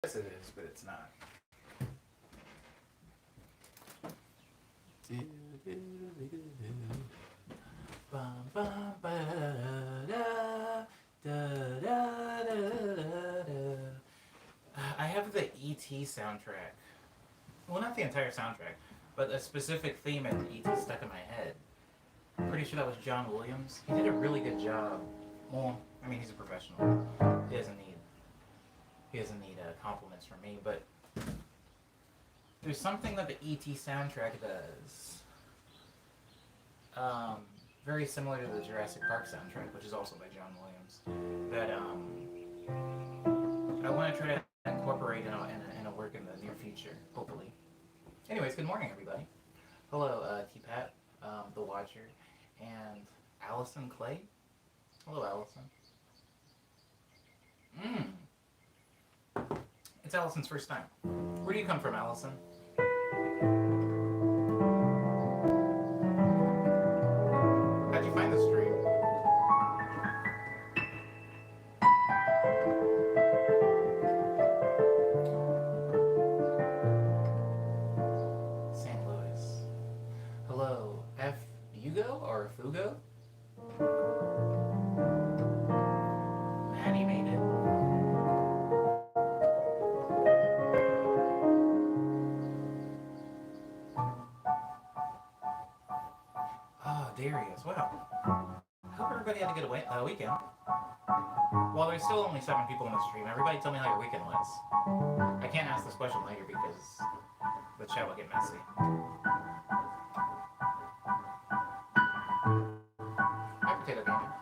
Yes, it is, but it's not. I have the E.T. soundtrack. Well, not the entire soundtrack, but a specific theme in E.T. stuck in my head. I'm pretty sure that was John Williams. He did a really good job. Well, I mean, he's a professional. He doesn't need compliments from me, but there's something that the E.T. soundtrack does, um, very similar to the Jurassic Park soundtrack, which is also by John Williams, that I want to try to incorporate in a work in the near future, hopefully. Anyways, good morning, everybody. Hello, T-Pat, the Watcher, and Allison Clay. Hello, Allison. It's Allison's first time. Where do you come from, Allison? How'd you find the stream? St. Louis. Hello, F. Hugo or Fugo? Maddie made it. Oh, Darius. Wow. Hope everybody had a good weekend. Well, there's still only 7 people in the stream. Everybody tell me how your weekend was. I can't ask this question later because the chat will get messy. Hi, Potato Gamer.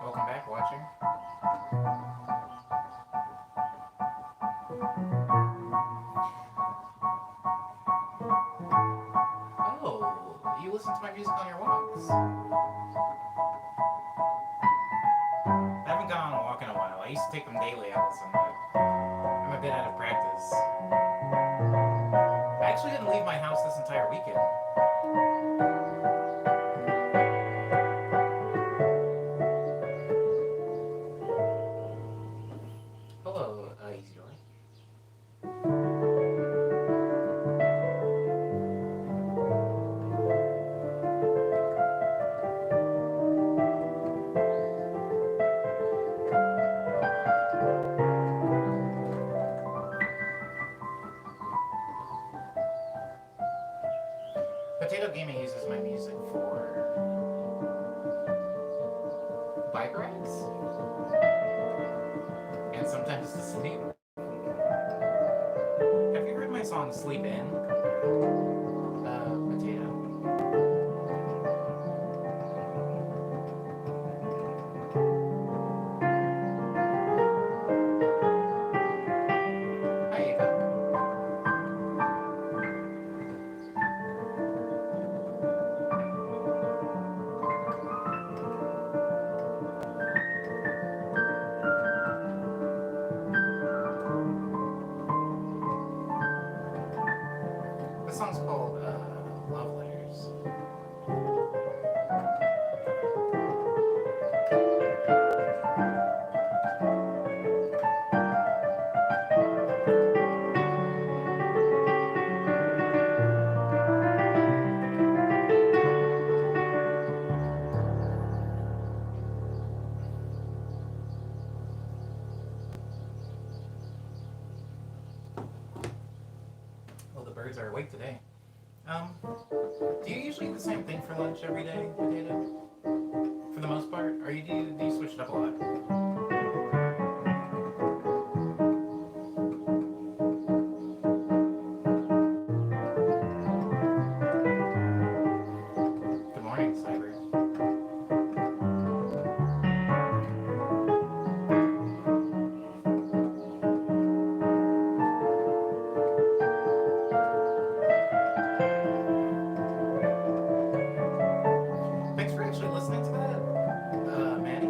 Welcome back, watcher. Oh, you listen to my music on your walks. I haven't gone on a walk in a while. I used to take them daily, Allison, but I'm a bit out of practice. I actually didn't leave my house this entire weekend. Hello, Easy Joy. Potato Gaming uses my music for bike rides and sometimes to sleep. Have you heard my song Sleep In? Potato. Hi, Ava. This song's called Love Letters. Well, the birds are awake today. Do you usually eat the same thing for lunch every day, Potato? For the most part? Or do you switch it up a lot? Good morning, Cyber. Thanks for actually listening to that, Maddie.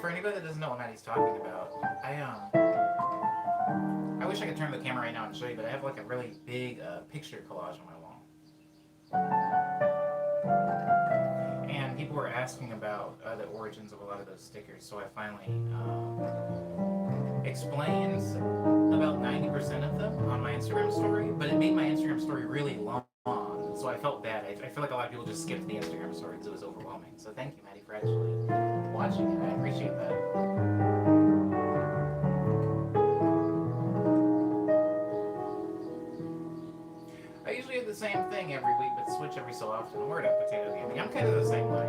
For anybody that doesn't know what Maddie's talking about, I wish I could turn the camera right now and show you, but I have like a really big picture collage on my wall. And people were asking about the origins of a lot of those stickers, so I finally explained about 90% of them on my Instagram story, but it made my Instagram story really long, so I felt bad. I feel like a lot of people just skipped the Instagram story because it was overwhelming. So thank you, Maddie, for actually watching it. I appreciate that. I usually do the same thing every week, but switch every so often. Word up, potato gaming. I'm kind of the same way.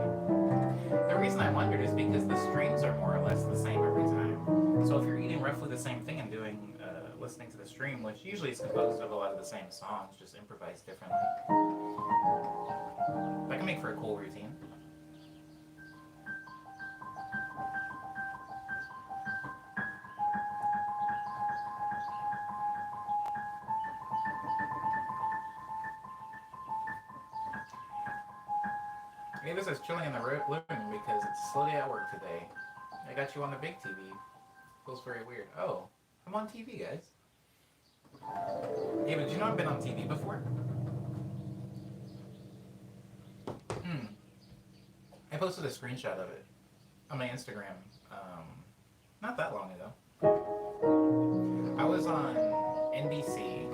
The reason I wondered is because the streams are more or less the same every time. So if you're eating roughly the same thing and doing, listening to the stream, which usually is composed of a lot of the same songs, just improvised differently, that can make for a cool routine. Ava says chilling in the living room because it's a slow day at work today. I got you on the big TV. Feels very weird. Oh, I'm on TV, guys. Ava, did you know I've been on TV before? Hmm. I posted a screenshot of it on my Instagram not that long ago. I was on NBC.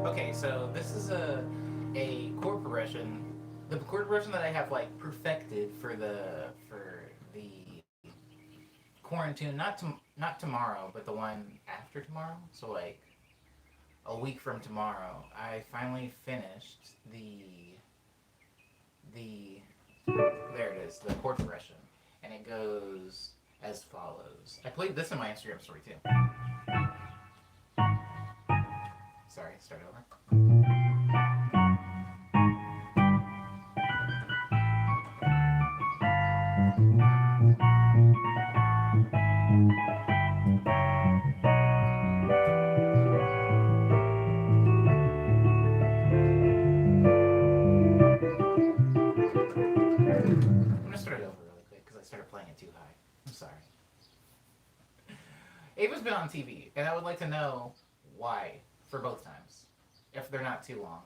Okay, so this is a chord progression. The chord progression that I have like perfected for the quarantine, not tomorrow, but the one after tomorrow. So like a week from tomorrow, I finally finished the there it is, the chord progression, and it goes as follows. I played this in my Instagram story too. Sorry, start over. I'm gonna start it over really quick because I started playing it too high. I'm sorry. Ava's been on TV, and I would like to know why for both times, if they're not too long.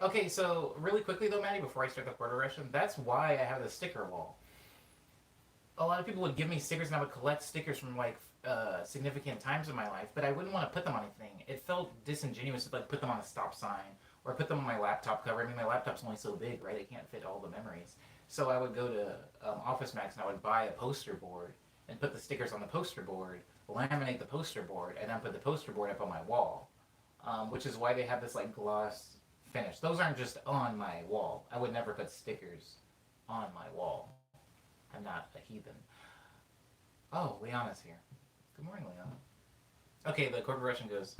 Okay, so really quickly though, Maddie, before I start the chord progression, that's why I have the sticker wall. A lot of people would give me stickers, and I would collect stickers from like significant times in my life, but I wouldn't want to put them on anything. It felt disingenuous to like put them on a stop sign or put them on my laptop cover. I mean, my laptop's only so big, right? It can't fit all the memories. So I would go to Office Max and I would buy a poster board and put the stickers on the poster board, laminate the poster board, and then put the poster board up on my wall, which is why they have this like gloss finish. Those aren't just on my wall. I would never put stickers on my wall. I'm not a heathen. Oh, Liana's here. Good morning, Liana. Okay, the chord progression goes.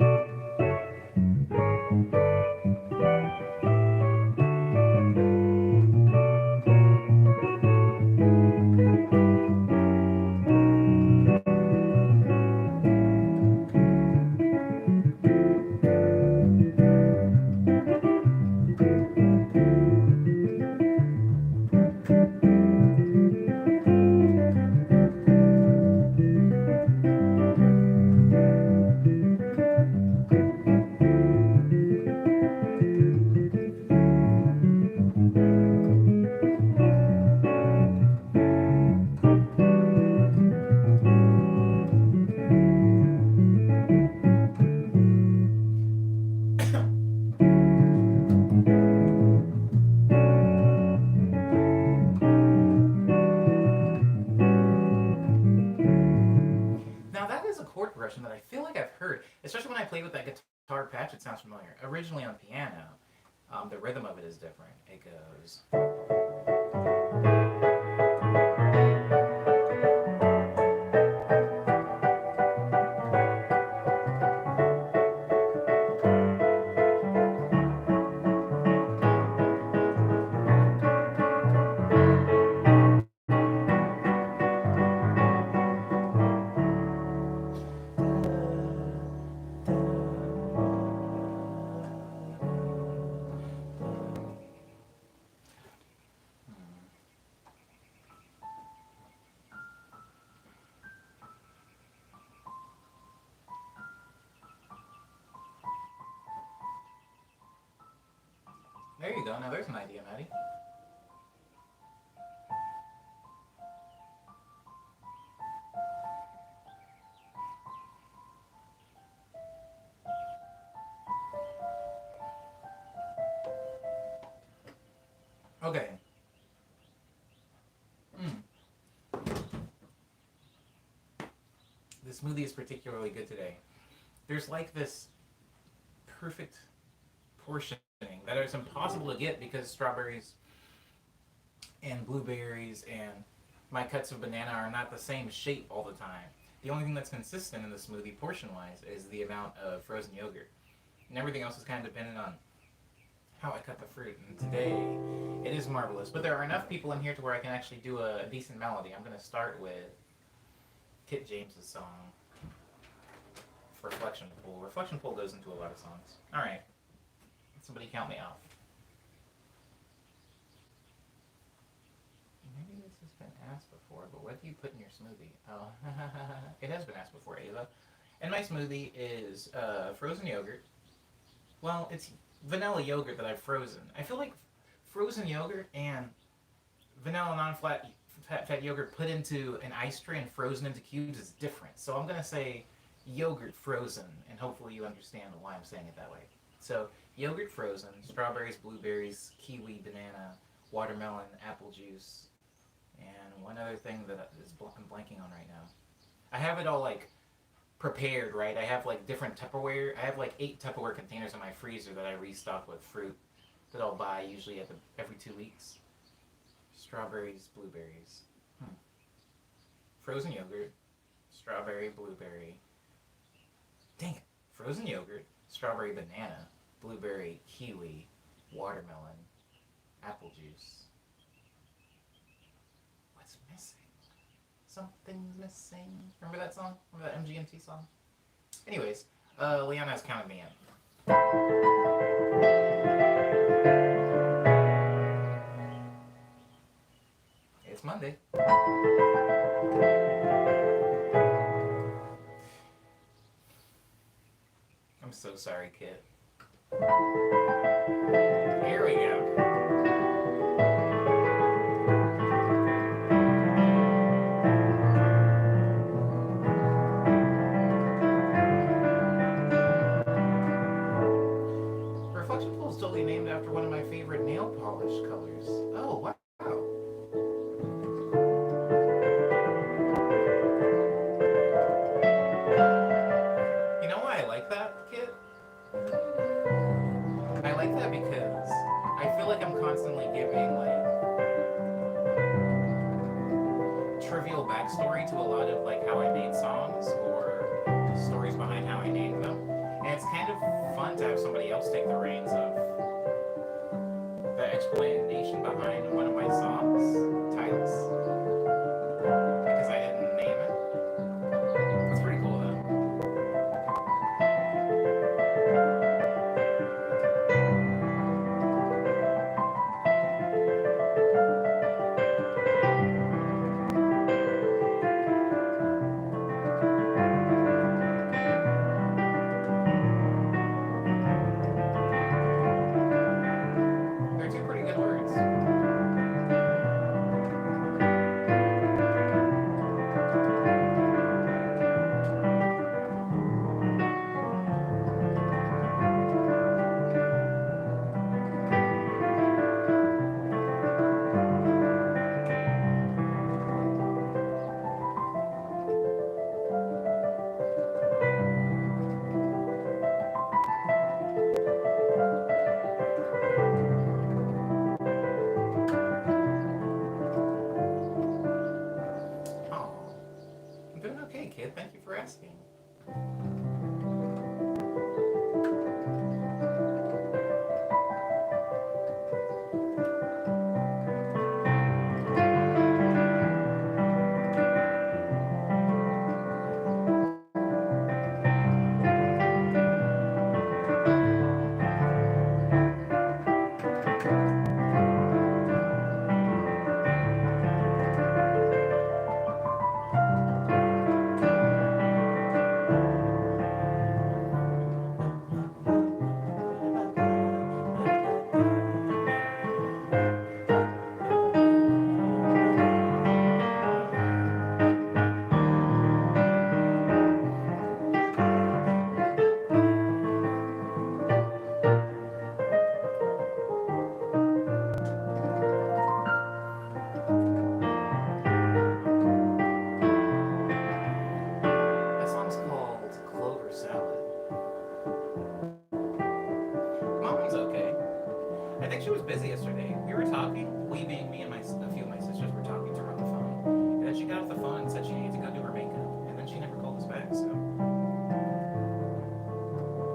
Now that is a chord progression that I feel like I've heard, especially when I played with that guitar patch. It sounds familiar. Originally on piano, the rhythm of it is different. It goes. There you go. Now there's an idea, Maddie. Okay. Mm. The smoothie is particularly good today. There's like this perfect portioning that is impossible to get because strawberries and blueberries and my cuts of banana are not the same shape all the time. The only thing that's consistent in the smoothie portion wise is the amount of frozen yogurt. And everything else is kind of dependent on how I cut the fruit. And today it is marvelous. But there are enough people in here to where I can actually do a decent melody. I'm going to start with Kit James's song for Reflection Pool. Reflection Pool goes into a lot of songs. Alright. Somebody count me off. Maybe this has been asked before, but what do you put in your smoothie? Oh, it has been asked before, Ava. And my smoothie is frozen yogurt. Well, it's vanilla yogurt that I've frozen. I feel like frozen yogurt and vanilla non-flat fat yogurt put into an ice tray and frozen into cubes is different. So I'm going to say yogurt frozen, and hopefully you understand why I'm saying it that way. So yogurt frozen, strawberries, blueberries, kiwi, banana, watermelon, apple juice, and one other thing that I'm blanking on right now. I have it all like prepared, right? I have like different Tupperware. I have like 8 Tupperware containers in my freezer that I restock with fruit that I'll buy usually every 2 weeks. Strawberries, blueberries. Frozen yogurt, strawberry, blueberry. Dang it. Frozen yogurt, strawberry, banana, blueberry, kiwi, watermelon, apple juice. What's missing? Something's missing. Remember that song? Remember that MGMT song? Anyways, Leanna's counted me in. It's Monday. I'm so sorry, kid. Here we go. Reflection Pool is totally named after one of my favorite nail polish colors. Oh, wow. You know why I like that, kid? I like that because I feel like I'm constantly giving like trivial backstory to a lot of like how I made songs or stories behind how I named them. And it's kind of fun to have somebody else take the reins of the explanation behind one of my songs titles because I didn't name it. That's pretty cool though. They're two pretty good words. she was busy yesterday. We were talking. We being me and a few of my sisters were talking to her on the phone, and then she got off the phone and said she needed to go do her makeup, and then she never called us back. So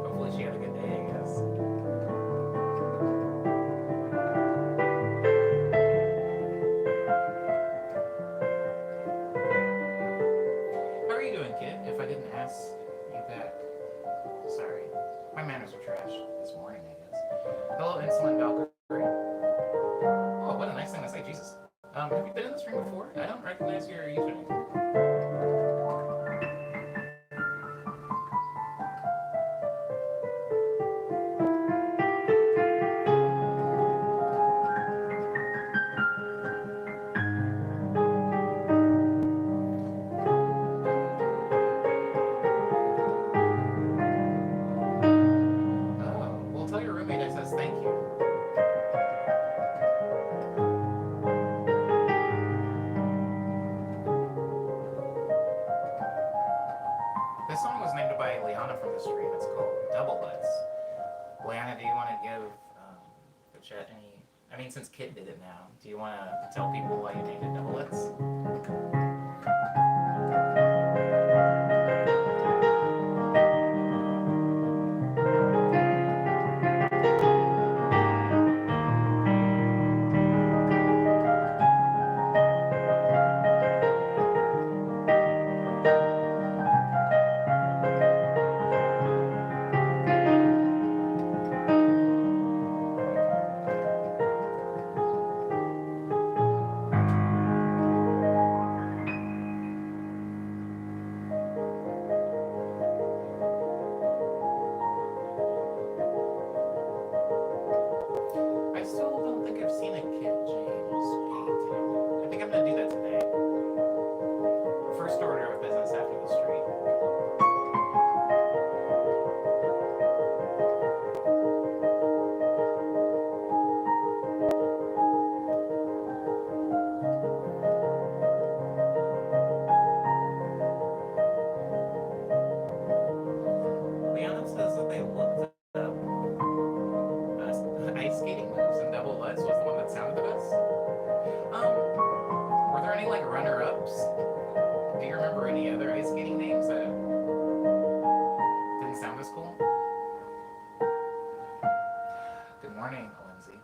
hopefully she had a good day, I guess. How are you doing, kid? If I didn't ask you back, sorry. My manners were trash this morning, I guess. Hello, Insolent Valkyrie. Oh, what a nice thing to say, Jesus. Have you been in this ring before? I don't recognize your username. Oh, well, tell your roommate I says thank you. This song was named by Liana from the stream. It's called Double Let's. Liana, do you want to give the chat any? I mean, since Kit did it now, do you want to tell people why you named it Double Let's? I still don't think I've seen a Kit James painting. I think I'm gonna do that today. First order of business after the street. Liana says that they looked up ice skating moves, and Double Let's was the one that sounded the best. Were there any like runner-ups? Do you remember any other ice skating names that didn't sound as cool? Good morning, Lindsay.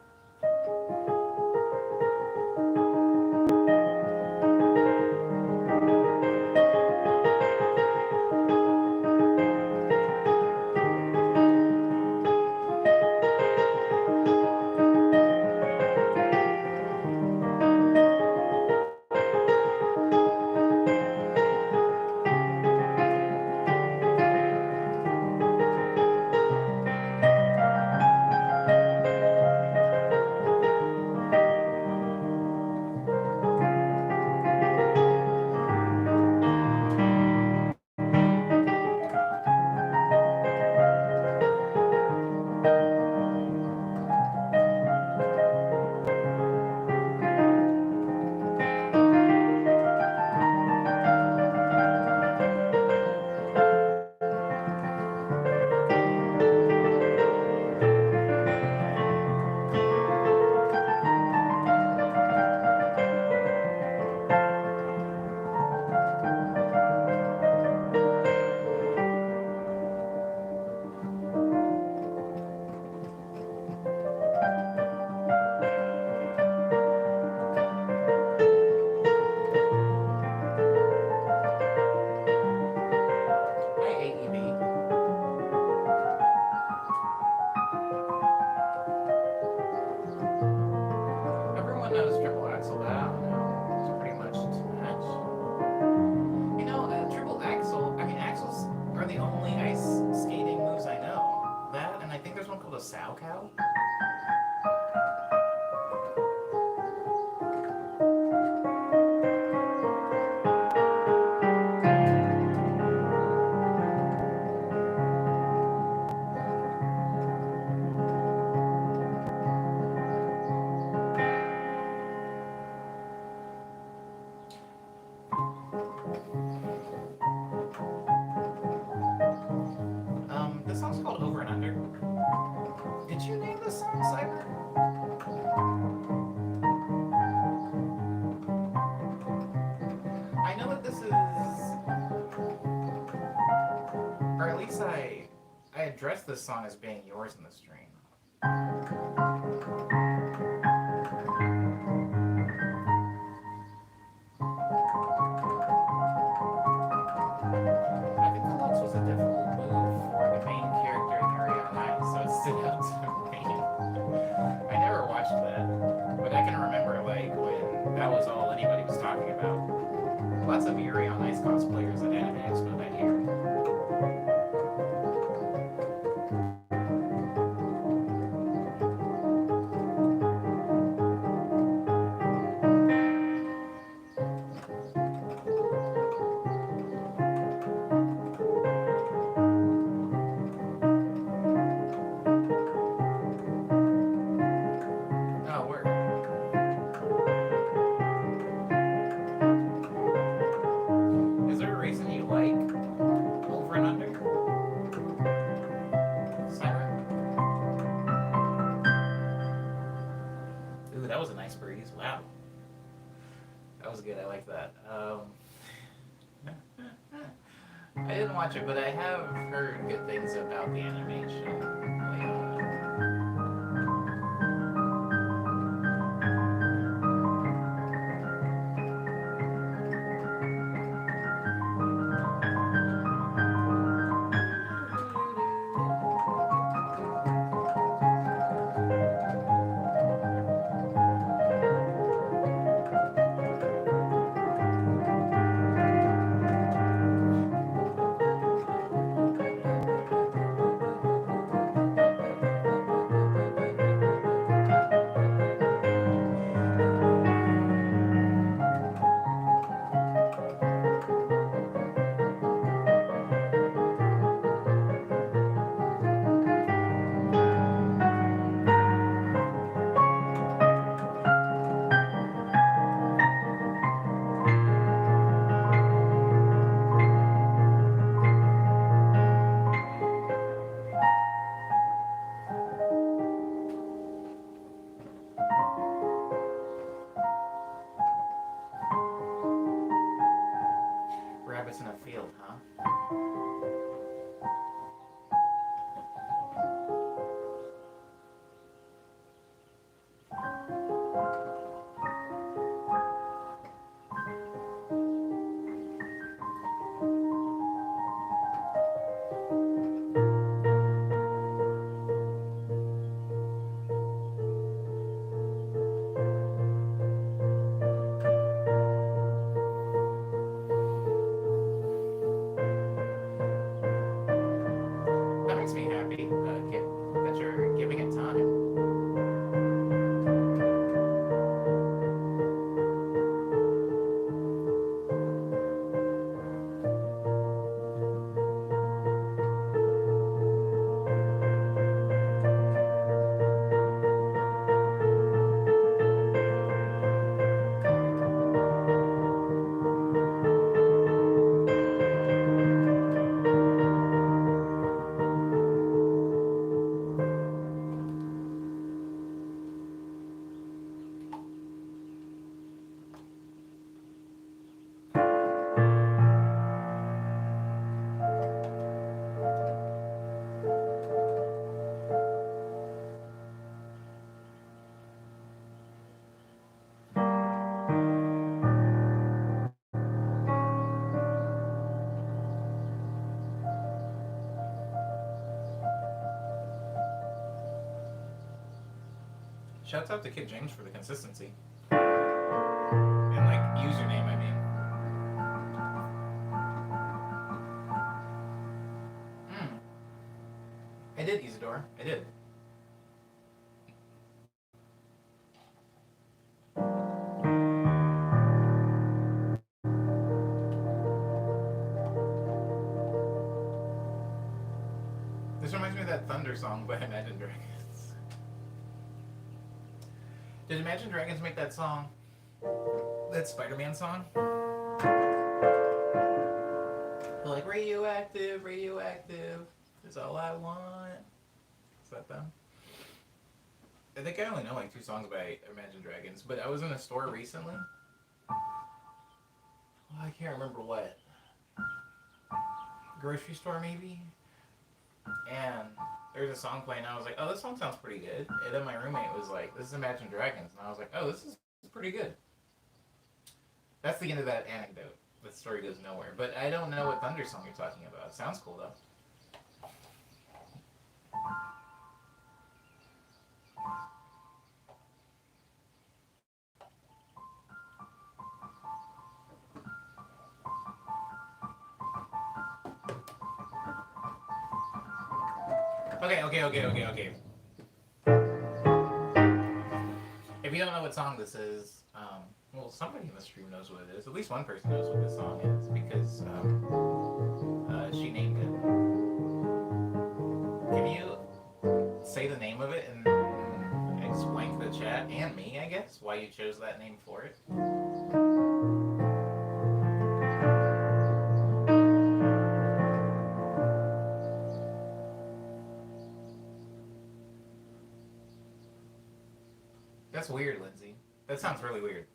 Hi, AEB. Everyone knows triple axel. That I don't know. It's pretty much too much. You know, triple axel. I mean, axels are the only ice skating moves I know. That, and I think there's one called a sow cow. This song's called Over and Under. Did you name this song, Cyber? request this song as being yours in the stream. I think Deluxe was a difficult move for the main character in Yuri on Ice, so it stood out to me. I never watched that, but I can remember like when that was all anybody was talking about. Lots of Yuri on Ice cosplayers at Anime Expo that year. Oh, word. Is there a reason you like Over and Under? Siren? Ooh, that was a nice breeze. Wow. That was good. I like that. I didn't watch it, but I have heard good things about the animation. Rabbits in a field, huh? That makes me happy that you're giving it time. Shouts out to Kid James for the consistency. And like username, I mean. I did, Isidore. I did. This reminds me of that Thunder song by Imagine Dragons. Did Imagine Dragons make that song? That Spider-Man song? They're like, radioactive, radioactive is all I want. Is that them? I think I only know like 2 songs by Imagine Dragons, but I was in a store recently. Oh, I can't remember what. Grocery store maybe? And there's a song playing, and I was like, oh, this song sounds pretty good. And then my roommate was like, this is Imagine Dragons. And I was like, oh, this is pretty good. That's the end of that anecdote. The story goes nowhere. But I don't know what Thunder song you're talking about. It sounds cool, though. Okay. If you don't know what song this is, well, somebody in the stream knows what it is. At least one person knows what this song is because she named it. Can you say the name of it and explain to the chat and me, I guess, why you chose that name for it? That's weird, Lindsay. That sounds really weird.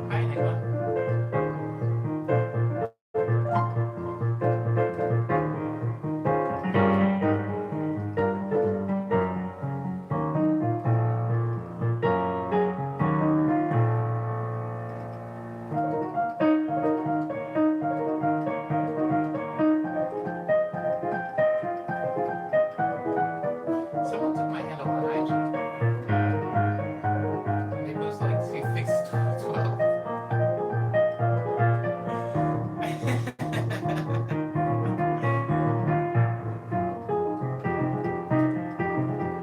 Hi, Enigma. Someone took my handle on IG. And they post like, see, fix 12.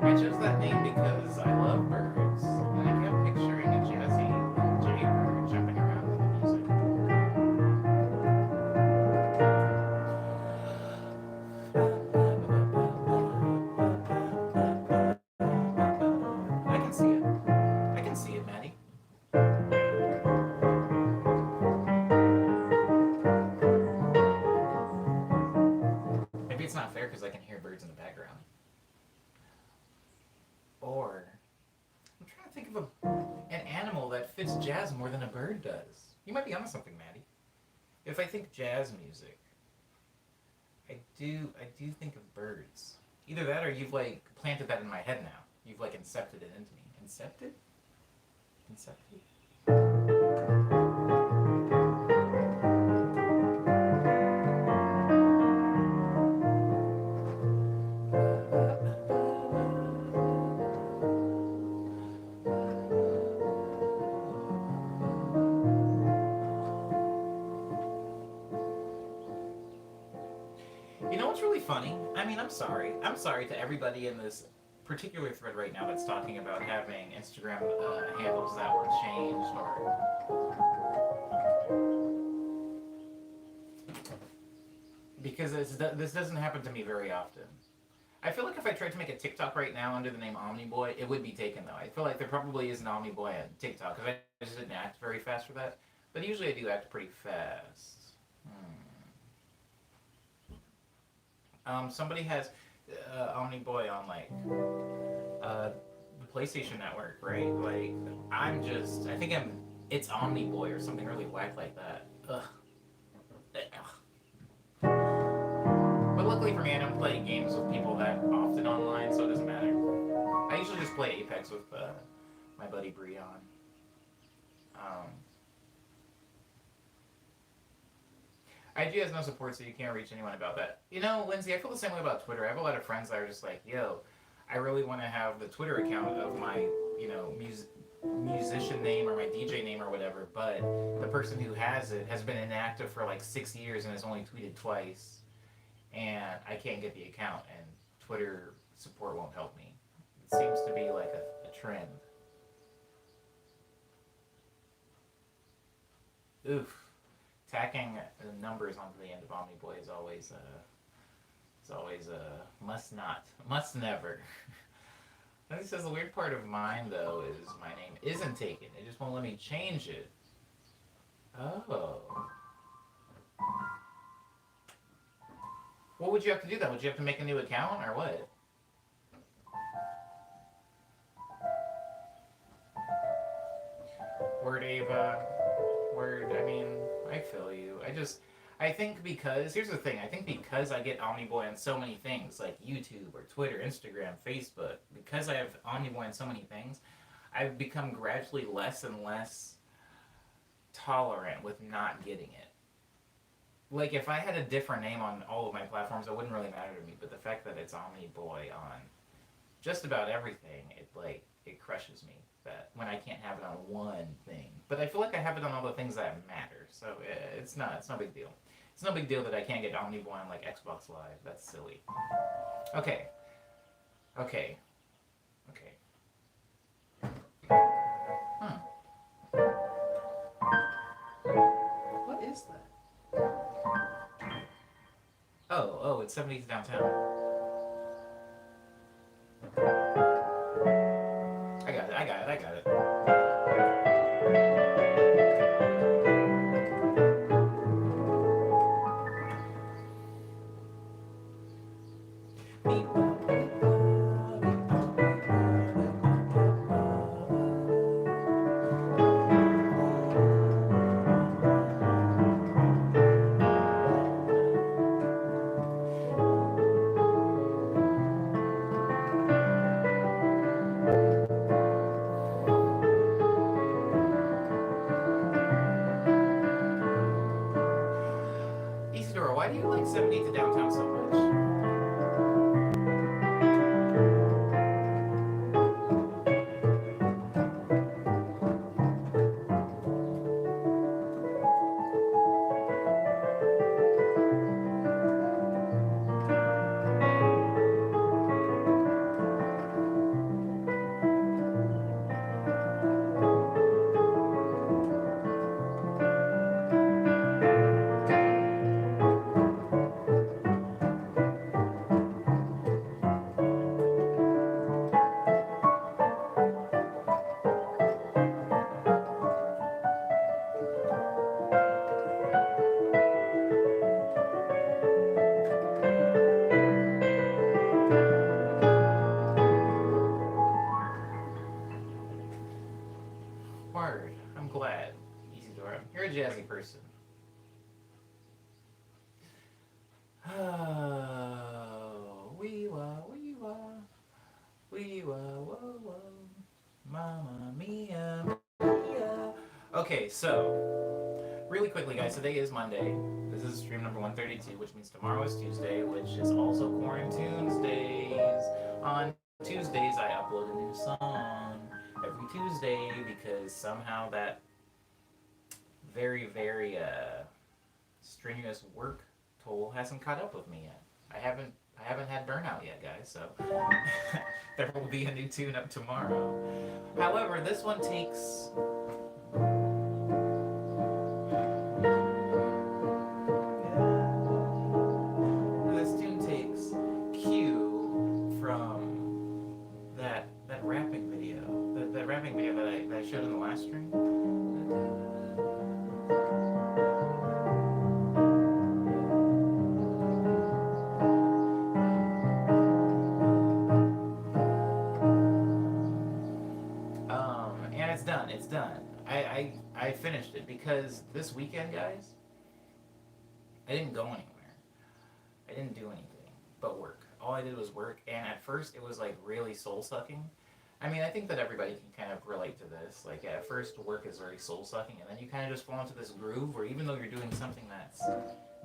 I chose that name because I love birds, and I kept picturing a jazzy little jaybird jumping around to the music. I can see it. I can see it, Maddie. Maybe it's not fair because I can hear birds in the background. Or I'm trying to think of an animal that fits jazz more than a bird does. You might be onto something, Maddie. If I think jazz music, I do think of birds. Either that or you've like planted that in my head now. You've like incepted it into me. Incepted? Incepted? You know what's really funny? I mean, I'm sorry. I'm sorry to everybody in this particular thread right now that's talking about having Instagram handles that were changed or because this doesn't happen to me very often. I feel like if I tried to make a TikTok right now under the name Omniboy, it would be taken though. I feel like there probably is an Omniboy on TikTok because I just didn't act very fast for that. But usually I do act pretty fast. Somebody has Omniboy on like the PlayStation Network, right? Like I think it's Omniboy or something really whack like that. Ugh. But luckily for me, I don't play games with people that often online, so it doesn't matter. I usually just play Apex with my buddy Breon. Um, IG has no support, so you can't reach anyone about that. You know, Lindsay, I feel the same way about Twitter. I have a lot of friends that are just like, yo, I really want to have the Twitter account of my, musician name or my DJ name or whatever, but the person who has it has been inactive for like 6 years and has only tweeted twice, and I can't get the account, and Twitter support won't help me. It seems to be like a trend. Oof. Tacking numbers onto the end of Omniboy is always It's always a must not, must never. And he says the weird part of mine though is my name isn't taken. It just won't let me change it. Oh. What would you have to do then? Would you have to make a new account or what? Word Ava. Word, I mean, I feel you. I think because, here's the thing, I think because I get Omniboy on so many things, like YouTube or Twitter, Instagram, Facebook, because I have Omniboy on so many things, I've become gradually less and less tolerant with not getting it. Like, if I had a different name on all of my platforms, it wouldn't really matter to me, but the fact that it's Omniboy on just about everything, it crushes me that when I can't have it on one thing. But I feel like I have it on all the things that matter, so it's no big deal. It's no big deal that I can't get Omniboy on like Xbox Live. That's silly. Okay. Okay. Okay. Hmm. What is that? Oh, it's 70s downtown. I got it. Isidora, why do you like 70 to downtown so much? Word. I'm glad, Isidora. You're a jazzy person. Oh, wee wah, wee wah, wee wah, whoa, whoa, Mamma mia, mia. Okay, so really quickly, guys. Today is Monday. This is stream number 132, which means tomorrow is Tuesday, which is also Quarantunes days. On Tuesdays, I upload a new song every Tuesday because somehow that very strenuous work toll hasn't caught up with me yet. I haven't had burnout yet, guys. So there will be a new tune up tomorrow. However, this one takes. This tune takes cue from that rapping video, that rapping video that I showed in the last stream. And it's done. It's done. I finished it because this weekend, guys, I didn't go anywhere. I didn't do anything but work. All I did was work, and at first it was like really soul sucking. I mean, I think that everybody can kind of relate to this. Like at first, work is very soul sucking, and then you kind of just fall into this groove where even though you're doing something that's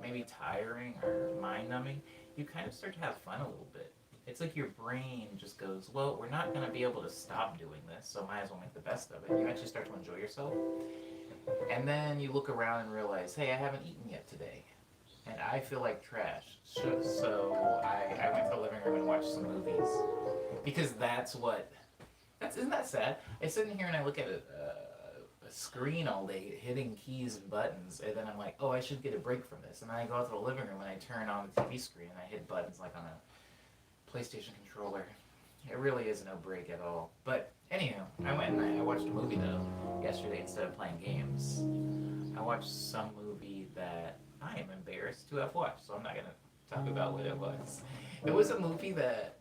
maybe tiring or mind numbing, you kind of start to have fun a little bit. It's like your brain just goes, well, we're not going to be able to stop doing this, so might as well make the best of it. You actually start to enjoy yourself. And then you look around and realize, hey, I haven't eaten yet today. And I feel like trash. So I went to the living room and watched some movies. Because isn't that sad? I sit in here and I look at a a screen all day, hitting keys and buttons, and then I'm like, oh, I should get a break from this. And then I go out to the living room and I turn on the TV screen and I hit buttons like on a PlayStation controller. It really is no break at all. But anyhow, I went and I watched a movie though yesterday instead of playing games. I watched some movie that I am embarrassed to have watched, so I'm not gonna talk about what it was. It was a movie that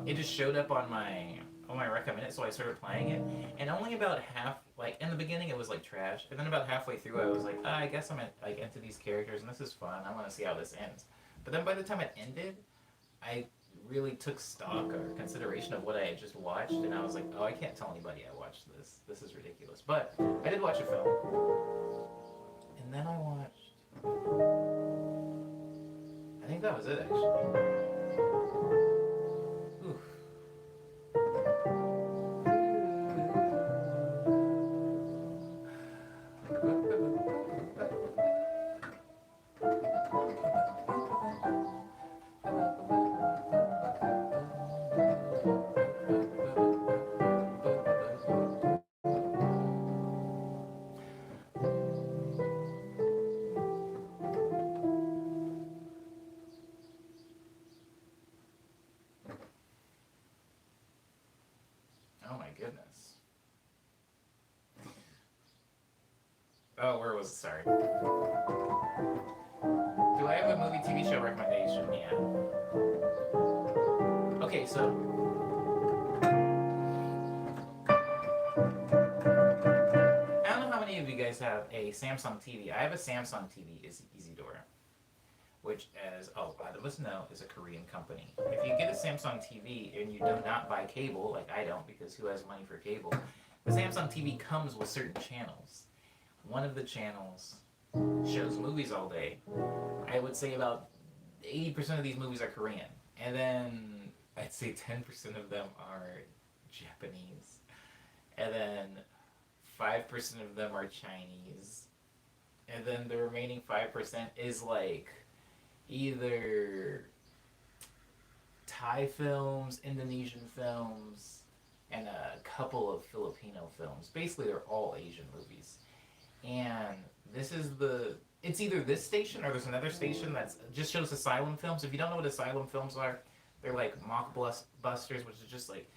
it just showed up on my recommended, so I started playing it, and only about half, like in the beginning it was like trash, and then about halfway through I was like, I guess like into these characters and this is fun. I want to see how this ends. But then by the time it ended, I really took stock or consideration of what I had just watched, and I was like, oh, I can't tell anybody I watched this. This is ridiculous. But I did watch a film, and then I watched. I think that was it actually. Oof. Oh my goodness. Oh, where was it? Sorry. Do I have a movie TV show recommendation? Yeah. Okay, so I don't know how many of you guys have a Samsung TV. I have a Samsung TV. It's Door, which, as a lot of us know, is a Korean company. If you get a Samsung TV and you do not buy cable, like I don't, because who has money for cable? The Samsung TV comes with certain channels. One of the channels shows movies all day. I would say about 80% of these movies are Korean. And then I'd say 10% of them are Japanese. And then 5% of them are Chinese. And then the remaining 5% is like either Thai films, Indonesian films, and a couple of Filipino films. Basically, they're all Asian movies. And it's either this station or there's another station that just shows asylum films. If you don't know what asylum films are, they're like mockbusters, which is just like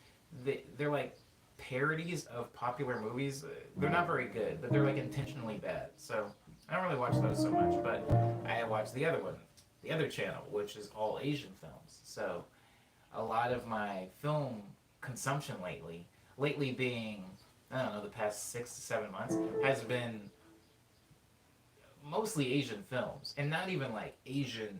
they're like parodies of popular movies. They're not very good, but they're like intentionally bad. So I don't really watch those so much, but I watch the other one, the other channel, which is all Asian films. So a lot of my film consumption lately being, I don't know, the past 6 to 7 months, has been mostly Asian films, and not even like Asian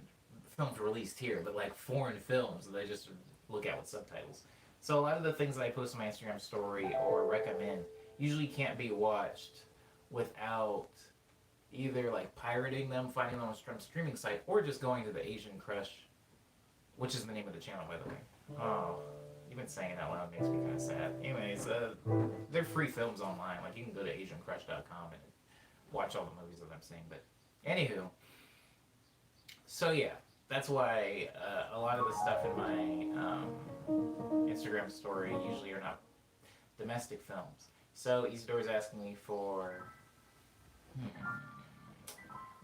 films released here, but like foreign films that I just look at with subtitles. So a lot of the things that I post on my Instagram story or recommend usually can't be watched without either like pirating them, finding them on some streaming site, or just going to the Asian Crush, which is the name of the channel, by the way. Oh, even saying it out loud makes me kind of sad. Anyways, they're free films online. Like you can go to AsianCrush.com and watch all the movies that I'm seeing. But anywho, so yeah, that's why a lot of the stuff in my Instagram story usually are not domestic films. So Isidore's asking me for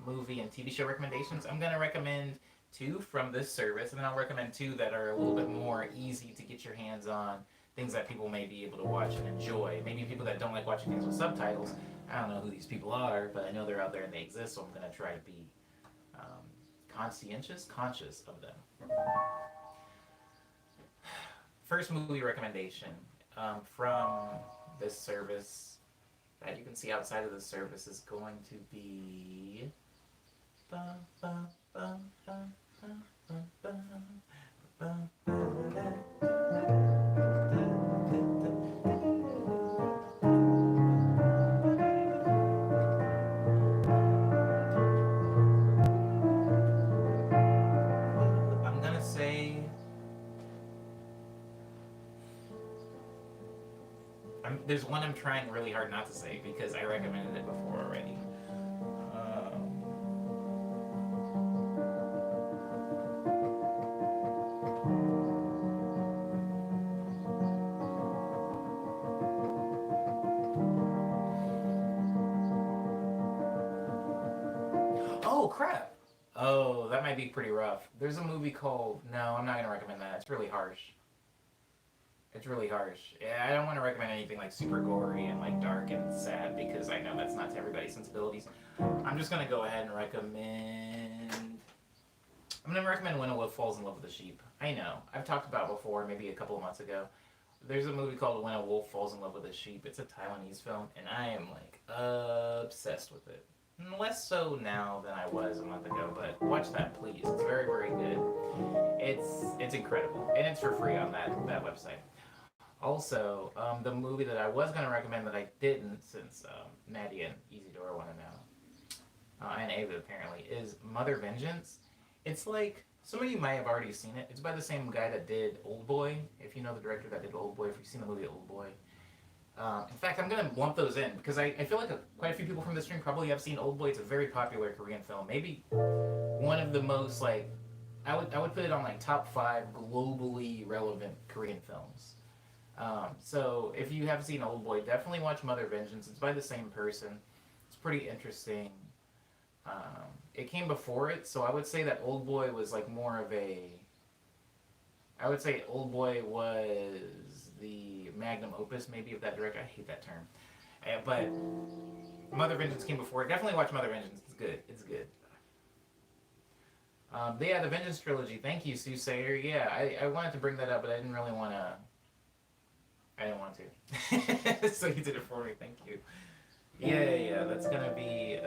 movie and TV show recommendations. I'm gonna recommend 2 from this service, and then I'll recommend 2 that are a little bit more easy to get your hands on, things that people may be able to watch and enjoy. Maybe people that don't like watching things with subtitles. I don't know who these people are, but I know they're out there and they exist, so I'm going to try to be conscious of them. First movie recommendation from this service that you can see outside of this service is going to be... there's one I'm trying really hard not to say because I recommended it before already. crap. Oh, that might be pretty rough. There's a movie called. No, I'm not gonna recommend that. It's really harsh. It's really harsh. Yeah, I don't want to recommend anything like super gory and like dark and sad because I know that's not to everybody's sensibilities. I'm just gonna go ahead and recommend. I'm gonna recommend When a Wolf Falls in Love with a Sheep. I know I've talked about it before, maybe a couple of months ago. There's a movie called When a Wolf Falls in Love with a Sheep. It's a Taiwanese film, and I am like obsessed with it. Less so now than I was a month ago, but watch that please. It's very very good. It's incredible, and it's for free on that website. Also, the movie that I was going to recommend that I didn't, since Maddie and Easy want to know, and Ava apparently, is Mother Vengeance. It's like, some of you might have already seen it. It's by the same guy that did Old Boy, if you know the director that did Old Boy, if you've seen the movie Old Boy. In fact, I'm going to lump those in, because I feel like quite a few people from the stream probably have seen Old Boy. It's a very popular Korean film. Maybe one of the most, like, I would put it on, like, top 5 globally relevant Korean films. So if you have seen Old Boy, definitely watch Mother Vengeance. It's by the same person. It's pretty interesting. It came before it, so I would say that Old Boy was like more of a. I would say Old Boy was the magnum opus, maybe, of that director. I hate that term, but Mother Vengeance came before it. Definitely watch Mother Vengeance. It's good. It's good. Yeah, the Vengeance trilogy. Thank you, Sue Sayer. Yeah, I wanted to bring that up, but I didn't really want to. I didn't want to. So you did it for me. Thank you. Yeah. That's gonna be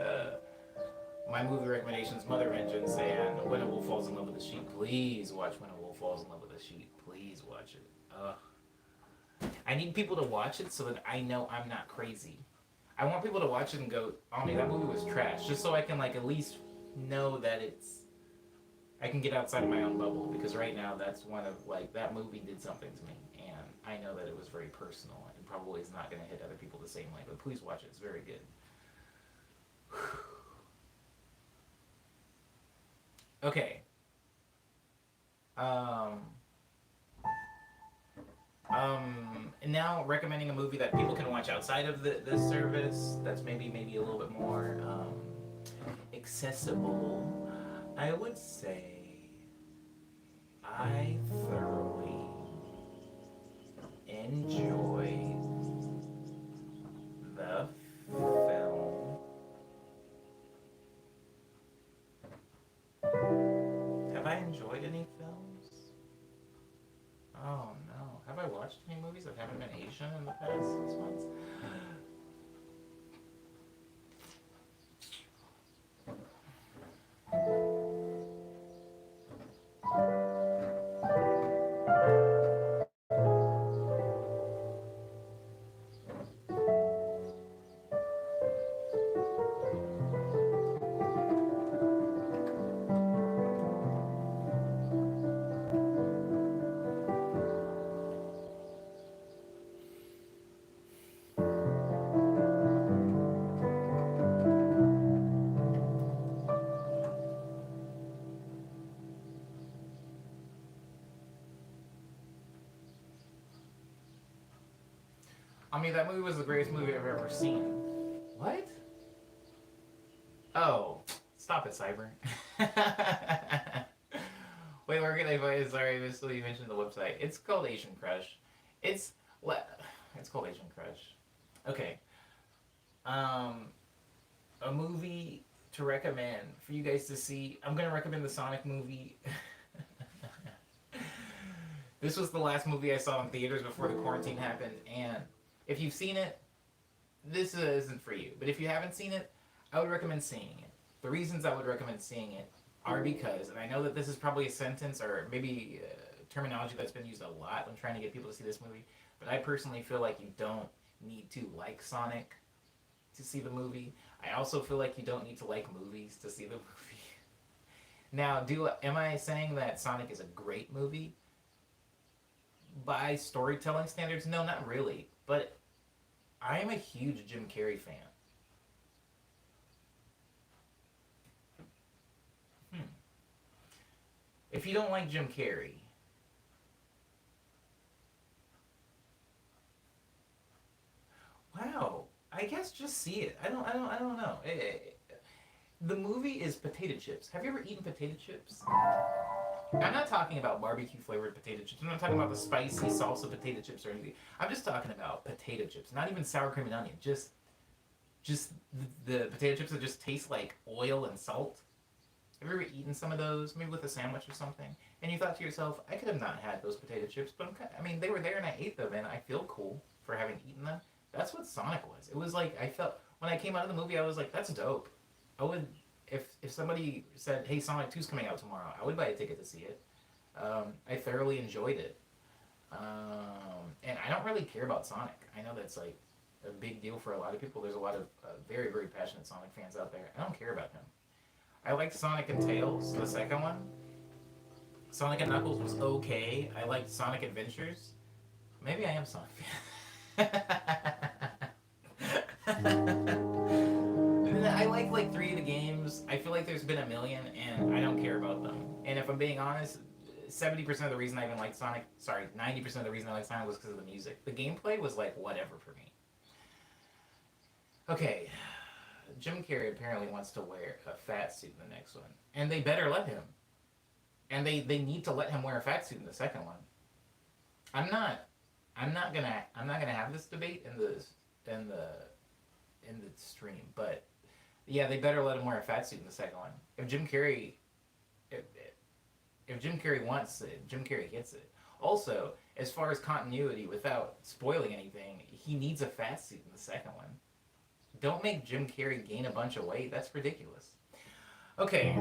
my movie recommendations: Mother Vengeance and When a Wolf Falls in Love with a Sheep. Please watch When a Wolf Falls in Love with a Sheep. Please watch it. I need people to watch it so that I know I'm not crazy. I want people to watch it and go, "Oh man, that movie was trash," just so I can like at least know that I can get outside of my own bubble, because right now that's one of like that movie did something to me, and I know that it was very personal and probably is not going to hit other people the same way. But please watch it; it's very good. Okay. Now recommending a movie that people can watch outside of this service. That's maybe a little bit more accessible. I would say I thoroughly enjoyed the film. Have I enjoyed any films? Oh no. Have I watched any movies that haven't been Asian in the past 6 months? I mean, that movie was the greatest movie I've ever seen. What? Oh, stop it, Cyber. Wait, we're gonna. Sorry, you mentioned the website. It's called Asian Crush. It's what? It's called Asian Crush. Okay. Um, a movie to recommend for you guys to see. I'm gonna recommend the Sonic movie. This was the last movie I saw in theaters before the quarantine happened, and if you've seen it, this isn't for you. But if you haven't seen it, I would recommend seeing it. The reasons I would recommend seeing it are because, and I know that this is probably a sentence or maybe terminology that's been used a lot when trying to get people to see this movie, but I personally feel like you don't need to like Sonic to see the movie. I also feel like you don't need to like movies to see the movie. Now, am I saying that Sonic is a great movie? By storytelling standards, no, not really. But I am a huge Jim Carrey fan. If you don't like Jim Carrey, wow, I guess just see it. I don't know. The movie is potato chips. Have you ever eaten potato chips? I'm not talking about barbecue flavored potato chips. I'm not talking about the spicy salsa potato chips or anything. I'm just talking about potato chips. Not even sour cream and onion. Just the potato chips that just taste like oil and salt. Have you ever eaten some of those, maybe with a sandwich or something? And you thought to yourself, I could have not had those potato chips, but I mean, they were there and I ate them, and I feel cool for having eaten them. That's what Sonic was. It was like I felt when I came out of the movie, I was like, that's dope. I would if somebody said, hey, Sonic 2's coming out tomorrow, I would buy a ticket to see it. I thoroughly enjoyed it, and I don't really care about Sonic. I know that's like a big deal for a lot of people. There's a lot of very very passionate Sonic fans out there. I don't care about him. I liked Sonic and Tails, the second one. Sonic and Knuckles was okay. I liked Sonic Adventures. Maybe I am Sonic fan. I like three of the games. I feel like there's been a million, and I don't care about them. And if I'm being honest, 70% of the reason I even liked Sonic, sorry, 90% of the reason I liked Sonic was because of the music. The gameplay was like whatever for me. Okay, Jim Carrey apparently wants to wear a fat suit in the next one, and they better let him. And they need to let him wear a fat suit in the second one. I'm not I'm not gonna have this debate in the in the stream, but yeah, they better let him wear a fat suit in the second one. If, if Jim Carrey wants it, Jim Carrey gets it. Also, as far as continuity, without spoiling anything, he needs a fat suit in the second one. Don't make Jim Carrey gain a bunch of weight. That's ridiculous. Okay,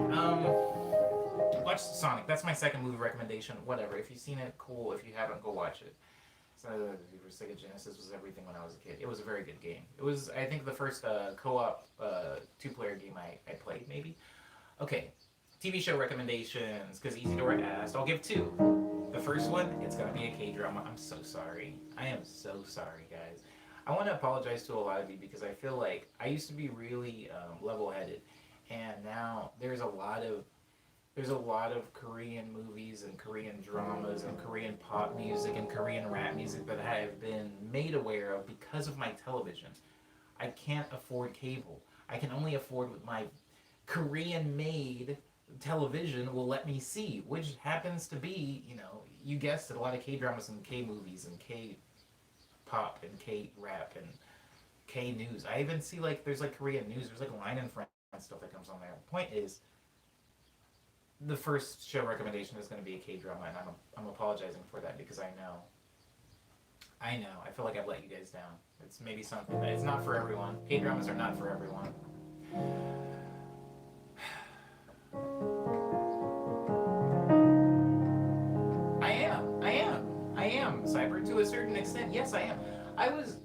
watch Sonic. That's my second movie recommendation. Whatever. If you've seen it, cool. If you haven't, go watch it. So, Sega Genesis was everything when I was a kid. It was a very good game. It was, I think, the first co-op two-player game I played, maybe. Okay, TV show recommendations, because Easy Door asked. I'll give two. The first one, it's going to be a K-drama. I'm so sorry. I am so sorry, guys. I want to apologize to a lot of you because I feel like I used to be really level-headed, and now there's a lot of Korean movies and Korean dramas and Korean pop music and Korean rap music that I have been made aware of because of my television. I can't afford cable. I can only afford what my Korean-made television will let me see, which happens to be, you guessed it, a lot of K-dramas and K-movies and K-pop and K-rap and K-news. I even see, there's, Korean news. There's, Line and Friends stuff that comes on there. The point is, the first show recommendation is going to be a K-drama, and I'm apologizing for that because I know. I feel like I've let you guys down. It's maybe something that it's not for everyone. K-dramas are not for everyone. I am, Cyber, to a certain extent. Yes, I am. I was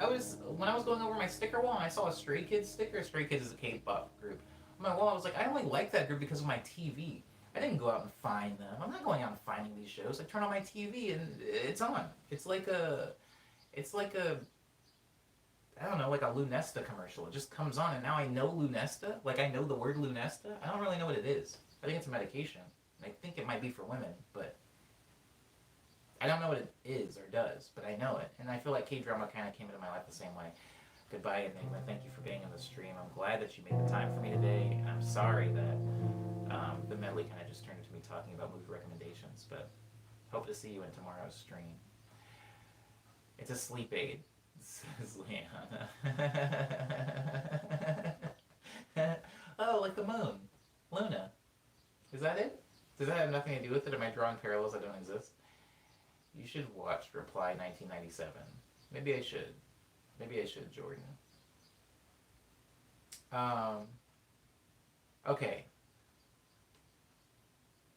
when I was going over my sticker wall and I saw a Stray Kids sticker. Stray Kids is a K-pop group. On my wall, I was like, I only like that group because of my TV. I didn't go out and find them. I'm not going out and finding these shows. I turn on my TV and it's on. It's like a I don't know, like a Lunesta commercial. It just comes on, and now I know Lunesta. Like, I know the word Lunesta. I don't really know what it is. I think it's a medication. I think it might be for women, but I don't know what it is or does, but I know it. And I feel like K-drama kind of came into my life the same way. Goodbye, Enigma. Thank you for being on the stream. I'm glad that you made the time for me today, and I'm sorry that the medley kind of just turned into me talking about movie recommendations, but hope to see you in tomorrow's stream. It's a sleep aid, says Leanna. Oh, like the moon. Luna. Is that it? Does that have nothing to do with it? Am I drawing parallels that don't exist? You should watch Reply 1997. Maybe I should. Maybe I should, Jordan. Okay.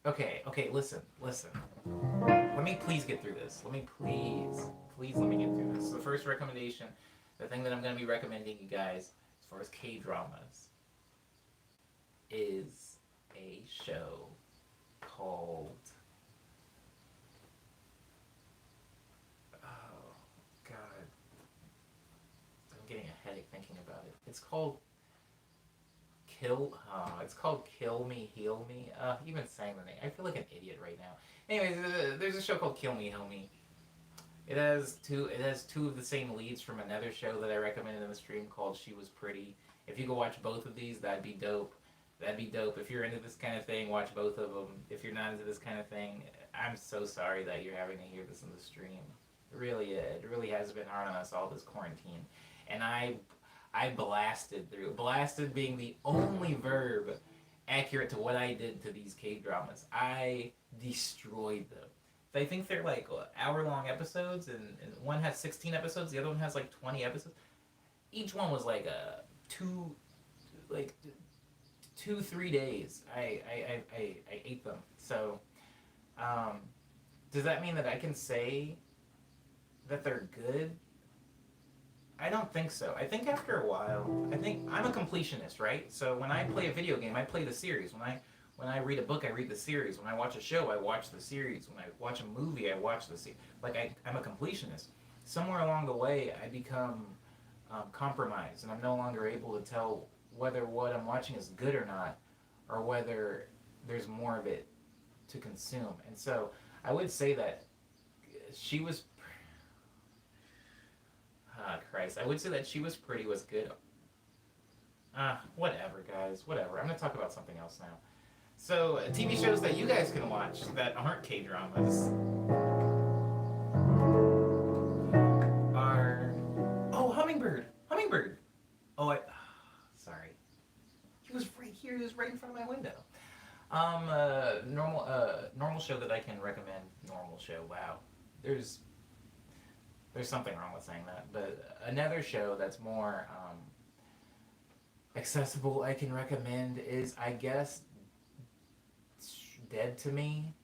Okay, listen. Let me please get through this. Let me please let me get through this. The first recommendation, the thing that I'm going to be recommending you guys, as far as K-dramas, is a show called... Oh, God. I'm getting a headache thinking about it. It's called Kill Me, Heal Me. Even saying the name, I feel like an idiot right now. Anyways, there's a show called Kill Me, Heal Me. It has two of the same leads from another show that I recommended in the stream called She Was Pretty. If you go watch both of these, that'd be dope. That'd be dope. If you're into this kind of thing, watch both of them. If you're not into this kind of thing, I'm so sorry that you're having to hear this in the stream. It really has been hard on us all this quarantine. And I blasted through. Blasted being the only verb accurate to what I did to these K dramas. I destroyed them. I think they're like hour long episodes, and one has 16 episodes, the other one has like 20 episodes. Each one was like like 2-3 days. I ate them. So, um, does that mean that I can say that they're good? I don't think so. I think after a while, I think I'm a completionist, right? So when I play a video game, I play the series. When I read a book, I read the series. When I watch a show, I watch the series. When I watch a movie, I watch the series. Like I'm a completionist. Somewhere along the way, I become compromised, and I'm no longer able to tell whether what I'm watching is good or not, or whether there's more of it to consume. And so I would say that she was. Christ, I would say that She Was Pretty was good. Whatever, guys. Whatever. I'm gonna talk about something else now. So, TV shows that you guys can watch that aren't K dramas are. Oh, Hummingbird! Hummingbird! Oh, sorry. He was right here. He was right in front of my window. Normal show that I can recommend. Normal show. Wow. There's something wrong with saying that. But another show that's more accessible I can recommend is, I guess, Dead to Me.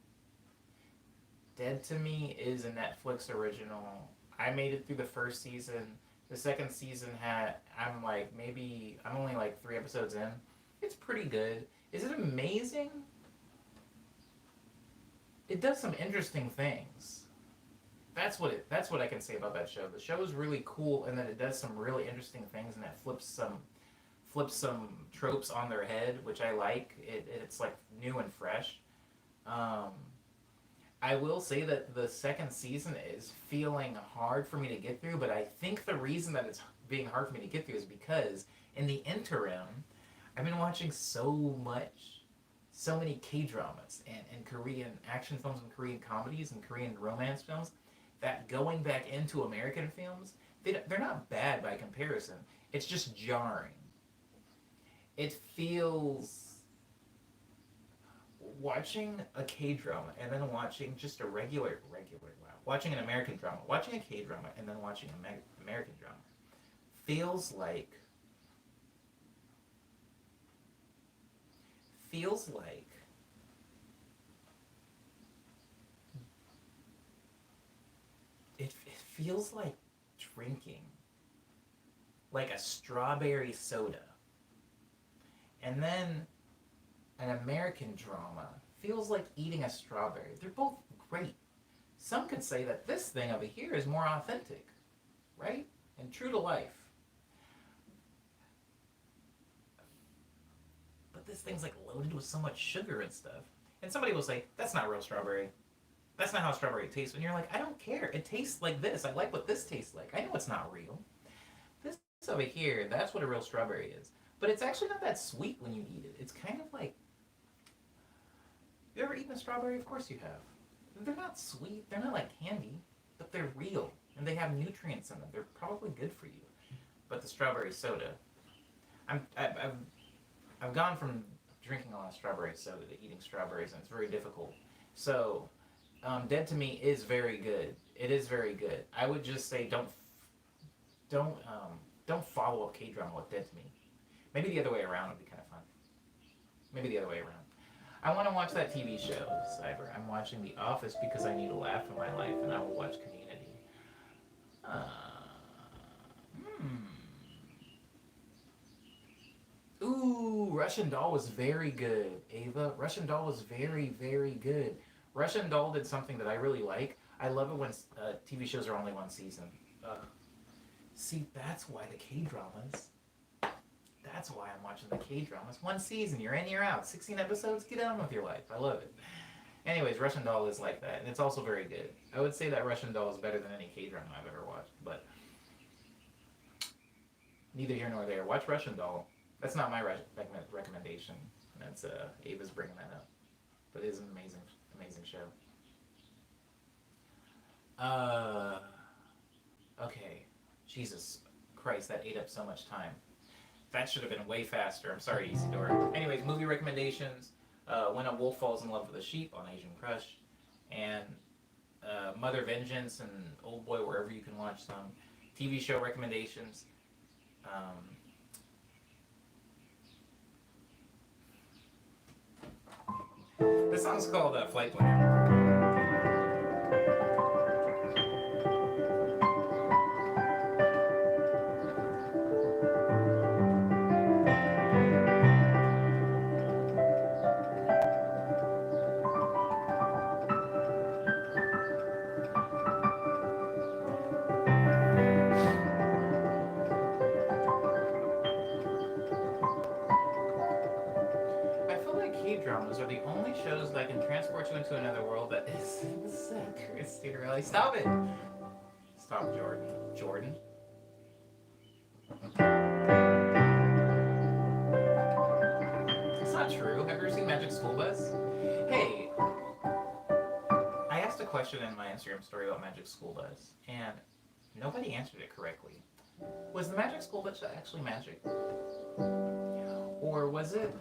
Dead to Me is a Netflix original. I made it through the first season. The second season I'm only like 3 episodes in. It's pretty good. Is it amazing? It does some interesting things. That's what I can say about that show. The show is really cool, and then it does some really interesting things, and it flips some tropes on their head, which I like. It's like new and fresh. I will say that the second season is feeling hard for me to get through, but I think the reason that it's being hard for me to get through is because in the interim, I've been watching so many K-dramas and Korean action films and Korean comedies and Korean romance films, that going back into American films, they're not bad by comparison. It's just jarring. It feels... Watching a K-drama and then watching just a watching an American drama, watching a K-drama and then watching an American drama feels like it feels like drinking like a strawberry soda, and then an American drama feels like eating a strawberry. They're both great. Some could say that this thing over here is more authentic, right? And true to life. But this thing's like loaded with so much sugar and stuff. And somebody will say, that's not real strawberry. That's not how strawberry tastes. And you're like, I don't care. It tastes like this. I like what this tastes like. I know it's not real. This over here, that's what a real strawberry is. But it's actually not that sweet when you eat it. It's kind of like... You ever eaten a strawberry? Of course you have. They're not sweet. They're not like candy. But they're real. And they have nutrients in them. They're probably good for you. But the strawberry soda... I've gone from drinking a lot of strawberry soda to eating strawberries, and it's very difficult. So, Dead to Me is very good. It is very good. I would just say don't follow up K-drama with Dead to Me. Maybe the other way around would be kind of fun. Maybe the other way around. I want to watch that TV show, Cyber. I'm watching The Office because I need a laugh in my life, and I will watch Community. Ooh, Russian Doll was very good, Ava. Russian Doll was very, very good. Russian Doll did something that I really like. I love it when TV shows are only one season. See, that's why the K-dramas... That's why I'm watching the K-dramas. One season, you're in, you're out. 16 episodes, get on with your life. I love it. Anyways, Russian Doll is like that, and it's also very good. I would say that Russian Doll is better than any K-drama I've ever watched, but neither here nor there. Watch Russian Doll. That's not my recommendation. That's Ava's bringing that up, but it is an amazing, amazing show. Uh, okay, Jesus Christ, that ate up so much time. That should have been way faster. I'm sorry, Isidore. Anyways, movie recommendations. When a Wolf Falls in Love with a Sheep on Asian Crush, and Mother Vengeance and Old Boy wherever you can watch them. TV show recommendations. This song's called Flight Plan. I feel like K-dramas are the only shows that can transport you into another world that is accurate reality. Stop it! Stop, Jordan. Jordan? It's not true. Have you ever seen Magic School Bus? Hey, I asked a question in my Instagram story about Magic School Bus, and nobody answered it correctly. Was the Magic School Bus actually magic? Or was it...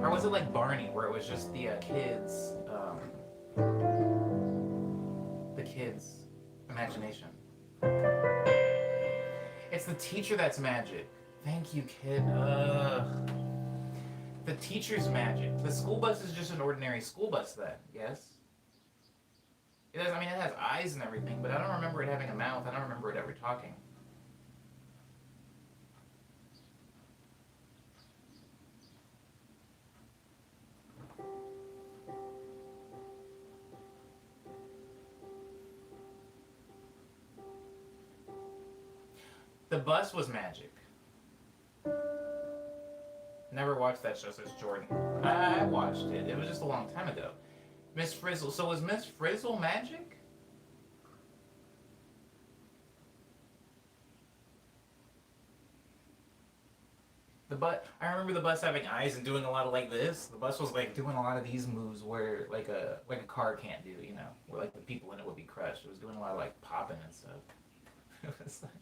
Or was it like Barney, where it was just the kids' imagination? It's the teacher that's magic. Thank you, kid. The teacher's magic. The school bus is just an ordinary school bus then, yes? It has, I mean, it has eyes and everything, but I don't remember it having a mouth. I don't remember it ever talking. The bus was magic. Never watched that show, says Jordan. I watched it. It was just a long time ago. Miss Frizzle. So was Miss Frizzle magic? I remember the bus having eyes and doing a lot of like this. The bus was like doing a lot of these moves where like a car can't do, you know, where like the people in it would be crushed. It was doing a lot of like popping and stuff. It was like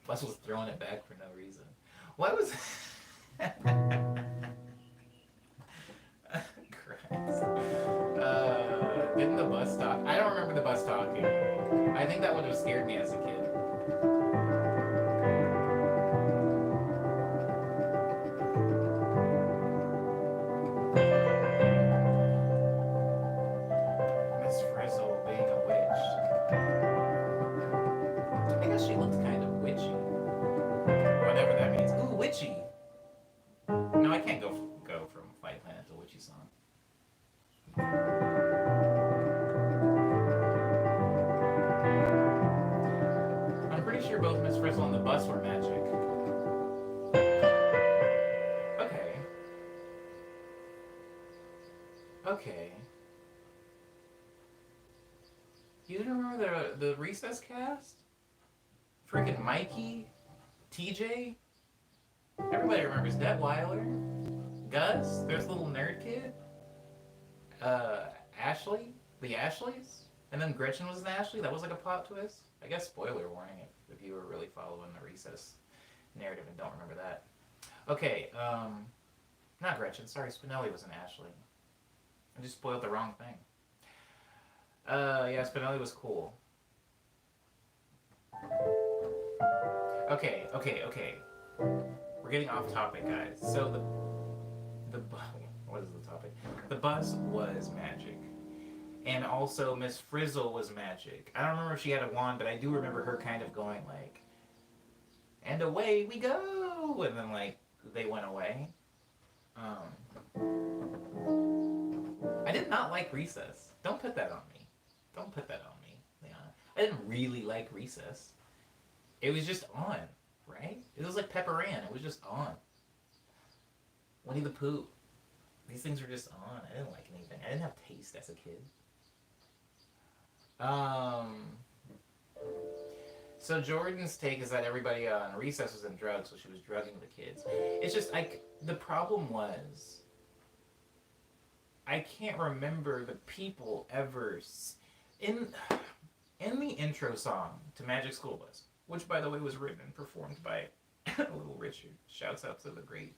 bus was throwing it back for no reason. What was Christ. Didn't the bus talk? I don't remember the bus talking. I think that would have scared me as a kid. Miss Frizzle being a witch. I guess she looked kind of witchy. Whatever that means. Ooh, witchy. No, I can't go from Fight Planet to witchy song. I'm pretty sure both Miss Frizzle and the bus were magic. Okay. Okay. You remember the Recess cast? Freaking Mikey, TJ. Everybody remembers Detweiler, Gus. There's a little nerd kid. Ashley, the Ashleys, and then Gretchen was an Ashley. That was like a plot twist. I guess spoiler warning if you were really following the Recess narrative and don't remember that. Okay, not Gretchen. Sorry, Spinelli was an Ashley. I just spoiled the wrong thing. Yeah, Spinelli was cool. Okay. We're getting off topic, guys. So what is the topic? The bus was magic. And also Miss Frizzle was magic. I don't remember if she had a wand, but I do remember her kind of going like, and away we go! And then like, they went away. I did not like Recess. Don't put that on me. Don't put that on me, Leon. I didn't really like Recess. It was just on, right? It was like Pepper Ann. It was just on. Winnie the Pooh. These things were just on. I didn't like anything. I didn't have taste as a kid. So Jordan's take is that everybody on recess was in drugs, so she was drugging the kids. It's just the problem was I can't remember the people ever in in the intro song to Magic School Bus, which by the way was written and performed by Little Richard. Shouts out to the great.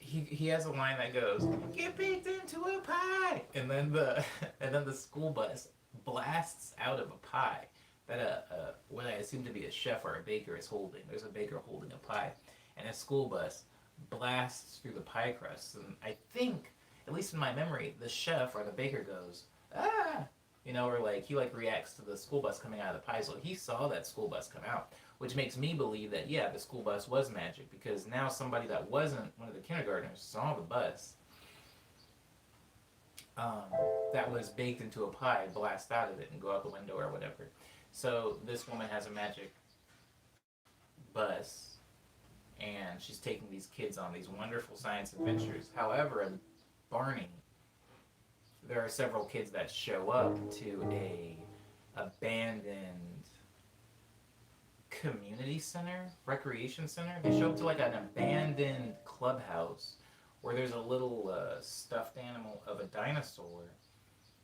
He has a line that goes, "Get baked into a pie," and then the school bus blasts out of a pie that what I assume to be a chef or a baker is holding. There's a baker holding a pie, and a school bus blasts through the pie crust. And I think, at least in my memory, the chef or the baker goes, "Ah," or like he like reacts to the school bus coming out of the pie. So he saw that school bus come out, which makes me believe that yeah, the school bus was magic because now somebody that wasn't one of the kindergartners saw the bus that was baked into a pie blast out of it and go out the window or whatever. So this woman has a magic bus and she's taking these kids on these wonderful science adventures. However, in Barney, there are several kids that show up to a abandoned community center, recreation center. They show up to like an abandoned clubhouse where there's a little stuffed animal of a dinosaur,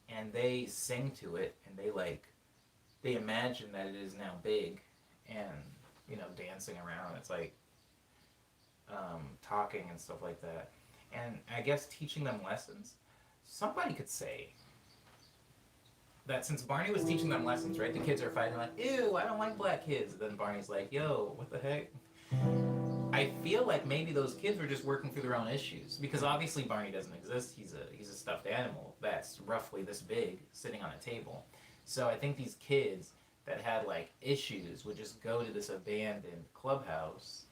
and they sing to it, and they imagine that it is now big, and dancing around. It's like talking and stuff like that, and I guess teaching them lessons. Somebody could say that since Barney was teaching them lessons, right? The kids are fighting like, "Ew, I don't like black kids." And then Barney's like, "Yo, what the heck?" I feel like maybe those kids were just working through their own issues because obviously Barney doesn't exist. He's a stuffed animal that's roughly this big sitting on a table. So I think these kids that had like issues would just go to this abandoned clubhouse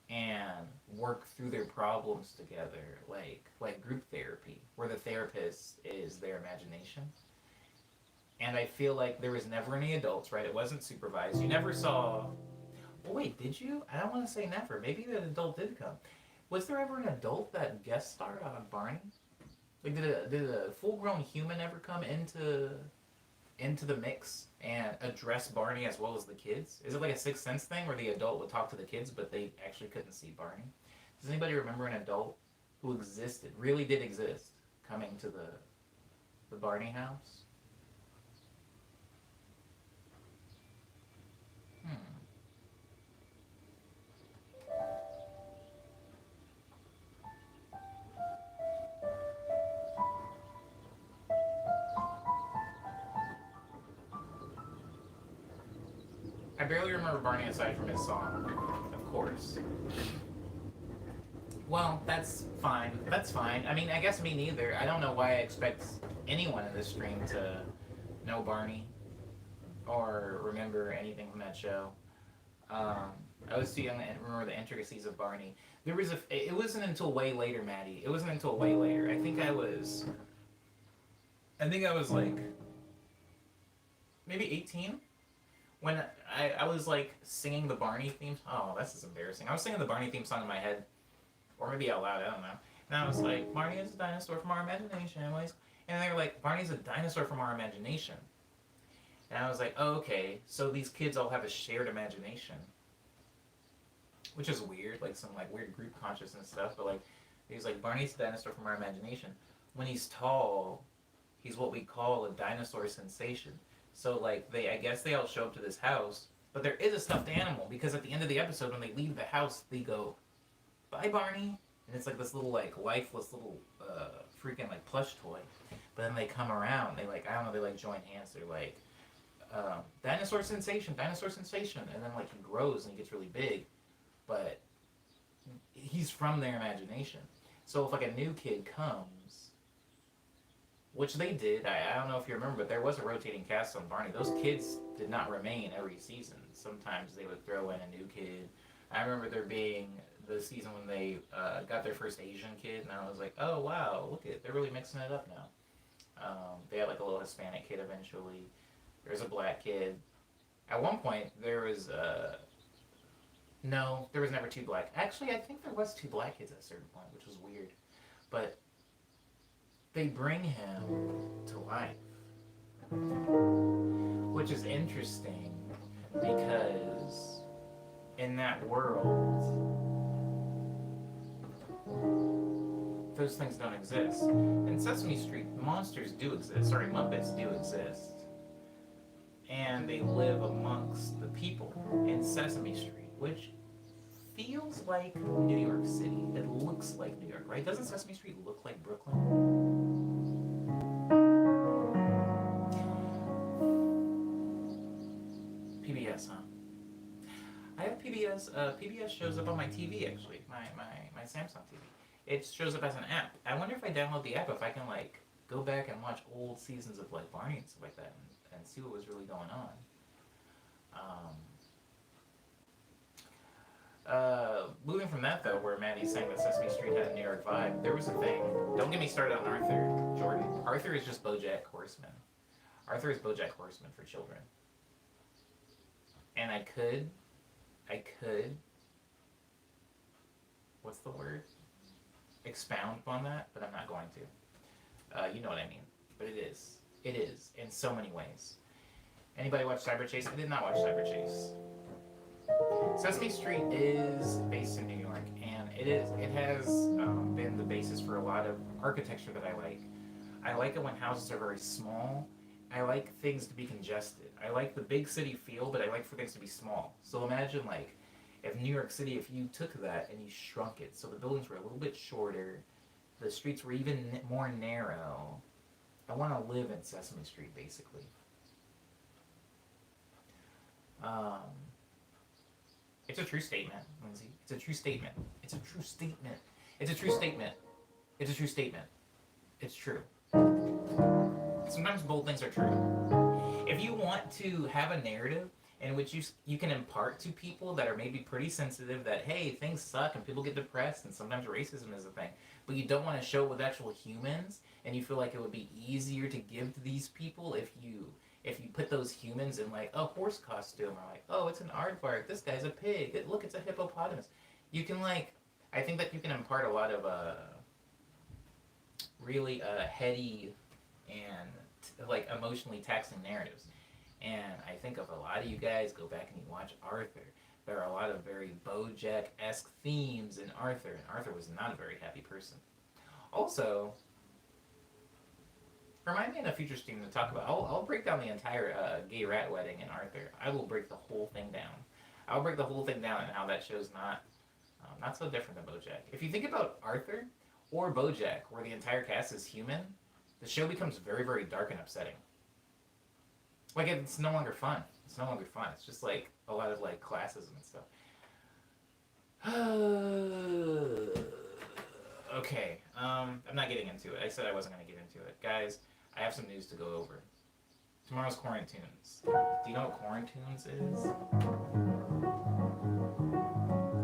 and work through their problems together, like group therapy, where the therapist is their imagination. And I feel like there was never any adults, right? It wasn't supervised. You never saw. Well, wait, did you? I don't want to say never. Maybe that adult did come. Was there ever an adult that guest starred on Barney? Like, did a full-grown human ever come into the mix and address Barney as well as the kids? Is it like a Sixth Sense thing where the adult would talk to the kids, but they actually couldn't see Barney? Does anybody remember an adult who existed, really did exist, coming to the Barney house? Hmm. I barely remember Barney aside from his song, of course. Well, that's fine. That's fine. I mean, I guess me neither. I don't know why I expect anyone in this stream to know Barney or remember anything from that show. Um, I was too young to remember the intricacies of Barney. There was a. It wasn't until way later, Maddie. It wasn't until way later. I think I was. I think I was like maybe 18 when I was like singing the Barney theme. Oh, this is embarrassing. I was singing the Barney theme song in my head, or maybe out loud. I don't know. And I was like, Barney is a dinosaur from our imagination. And they were like, Barney's a dinosaur from our imagination. And I was like, oh, okay, so these kids all have a shared imagination. Which is weird, like some like weird group consciousness stuff, but like he's like Barney's a dinosaur from our imagination. When he's tall, he's what we call a dinosaur sensation. So like I guess they all show up to this house, but there is a stuffed animal because at the end of the episode when they leave the house, they go, "Bye, Barney," and it's like this little like lifeless little freaking like plush toy. But then they come around, they like I don't know, they like join hands. They're like, dinosaur sensation, and then like he grows and he gets really big, but he's from their imagination. So if like a new kid comes, which they did, I don't know if you remember, but there was a rotating cast on Barney. Those kids did not remain every season. Sometimes they would throw in a new kid. I remember there being the season when they got their first Asian kid, and I was like, oh wow, look at they're really mixing it up now. They had like a little Hispanic kid eventually. There's a black kid. At one point, there was no, there was never two black. Actually, I think there was two black kids at a certain point, which was weird. But they bring him to life, which is interesting because in that world, those things don't exist. In Sesame Street, monsters do exist. Sorry, Muppets do exist. And they live amongst the people in Sesame Street, which feels like New York City. It looks like New York, right? Doesn't Sesame Street look like Brooklyn? PBS, huh? I have PBS. PBS shows up on my TV actually, my Samsung TV. It shows up as an app. I wonder if I download the app if I can like go back and watch old seasons of like Barney and stuff like that and see what was really going on. Moving from that though, where Maddie's saying that Sesame Street had a New York vibe, there was a thing. Don't get me started on Arthur, Jordan. Arthur is just BoJack Horseman. Arthur is BoJack Horseman for children. And I could, what's the word? Expound upon that, but I'm not going to. You know what I mean. But it is. It is, in so many ways. Anybody watch Cyber Chase? I did not watch Cyber Chase. Sesame Street is based in New York, and it has been the basis for a lot of architecture that I like. I like it when houses are very small. I like things to be congested. I like the big city feel, but I like for things to be small. So imagine like if New York City, if you took that and you shrunk it, so the buildings were a little bit shorter, the streets were even more narrow. I want to live in Sesame Street, basically. It's a true statement, Lindsay. It's a true statement. It's a true statement. It's a true statement. It's a true statement. It's true. Sometimes bold things are true. If you want to have a narrative in which you can impart to people that are maybe pretty sensitive that, hey, things suck and people get depressed and sometimes racism is a thing, but you don't want to show it with actual humans, and you feel like it would be easier to give to these people if you put those humans in like a horse costume, or like, oh, it's an aardvark, this guy's a pig, look, it's a hippopotamus. You can like, I think that you can impart a lot of really heady and like emotionally taxing narratives. And I think of a lot of you guys go back and you watch Arthur. There are a lot of very BoJack-esque themes in Arthur, and Arthur was not a very happy person. Also, remind me in a future stream to talk about. I'll break down the entire gay rat wedding in Arthur. I will break the whole thing down. I'll break the whole thing down and how that show's not so different than BoJack. If you think about Arthur or BoJack, where the entire cast is human, the show becomes very, very dark and upsetting. Like, it's no longer fun. It's no longer fun. It's just like a lot of like classism and stuff. Okay, I'm not getting into it. I said I wasn't going to get into it. Guys, I have some news to go over. Tomorrow's Quarantunes. Do you know what Quarantunes is?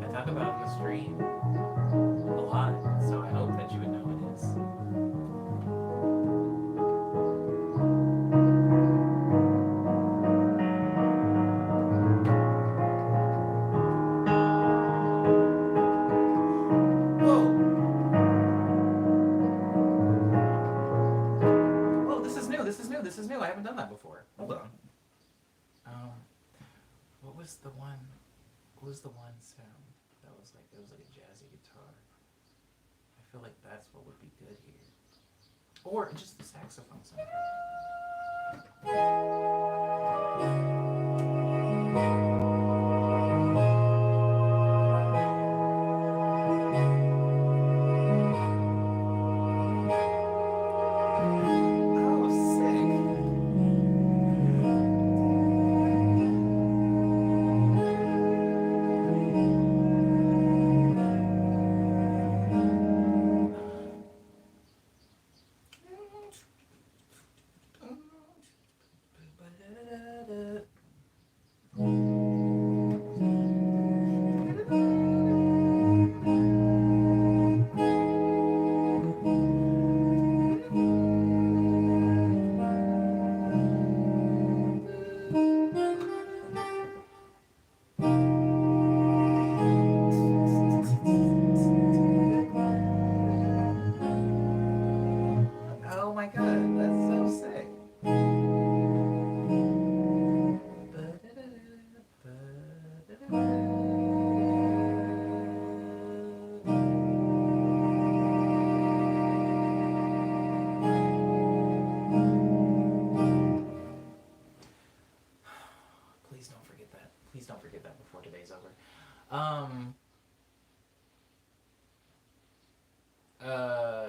I talk about it in the stream a lot, so I hope that you would know what it is. This is new. I haven't done that before. Hold on. What was the one? What was the one sound that was like? It was like a jazzy guitar. I feel like that's what would be good here, or just the saxophone sound.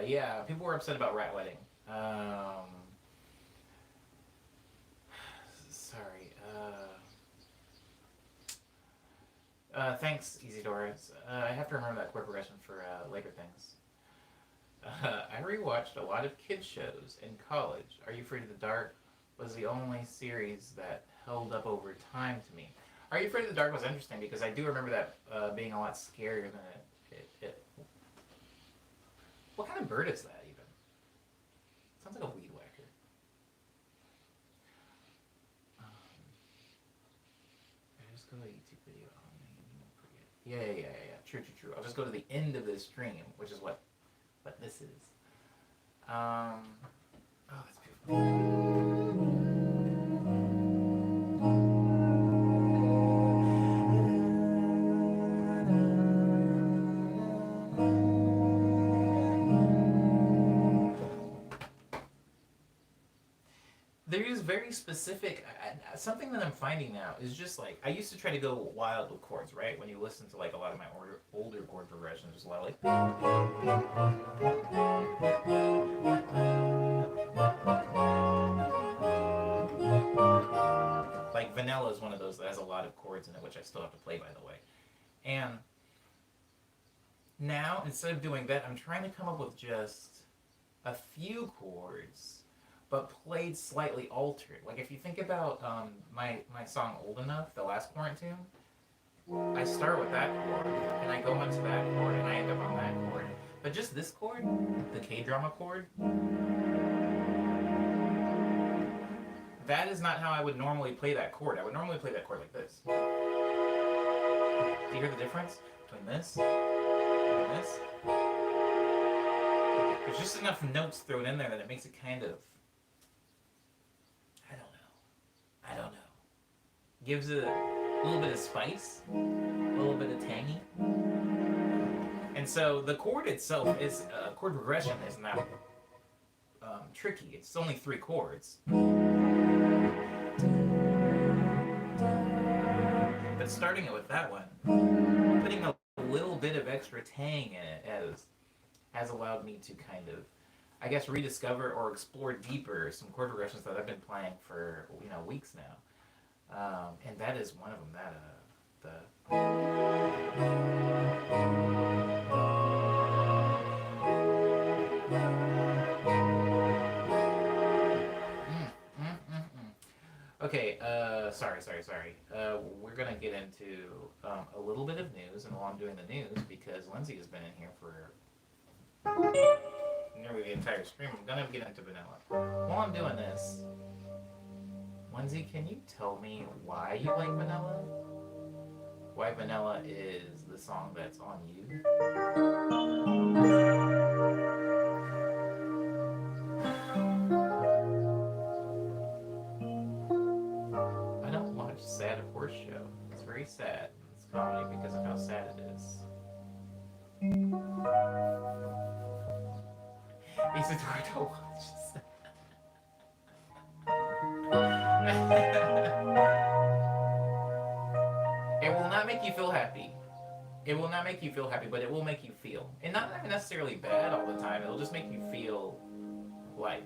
Yeah, people were upset about Rat Wedding. Um, sorry. Thanks, Easy Doors. I have to remember that chord progression for later things. I rewatched a lot of kids shows in college. Are You Afraid of the Dark was the only series that held up over time to me. Are You Afraid of the Dark was interesting because I do remember that being a lot scarier than it. What kind of bird is that even? Sounds like a weed whacker. I just go to a YouTube video. Oh man, you won't forget. Yeah. True. I'll just go to the end of this stream, which is what this is. Oh, that's beautiful. There is very specific something that I'm finding now is just like I used to try to go wild with chords, right? When you listen to like a lot of my older chord progressions, there's a lot like Vanilla is one of those that has a lot of chords in it, which I still have to play, by the way. And now instead of doing that, I'm trying to come up with just a few chords but played slightly altered. Like if you think about my song "Old Enough," the last quarantine, I start with that chord and I go into that chord and I end up on that chord. But just this chord, the K drama chord, that is not how I would normally play that chord. I would normally play that chord like this. Do you hear the difference between this and this? There's just enough notes thrown in there that it makes it kind of I don't know. Gives it a little bit of spice, a little bit of tangy. And so the chord itself is, chord progression is not tricky. It's only 3 chords. But starting it with that one, putting a little bit of extra tang in it has allowed me to kind of I guess rediscover or explore deeper some chord progressions that I've been playing for weeks now, and that is one of them. That the Okay, sorry. We're gonna get into a little bit of news, and while I'm doing the news, because Lindsay has been in here for nearly the entire stream, I'm gonna get into Vanilla. While I'm doing this, Lindsay, can you tell me why you like Vanilla? Why Vanilla is the song that's on you? I don't watch Sad Horse Show. It's very sad. It's comedy because of how sad it is. Isadora don't watch It will not make you feel happy. It will not make you feel happy, but it will make you feel. And not necessarily bad all the time. It'll just make you feel life.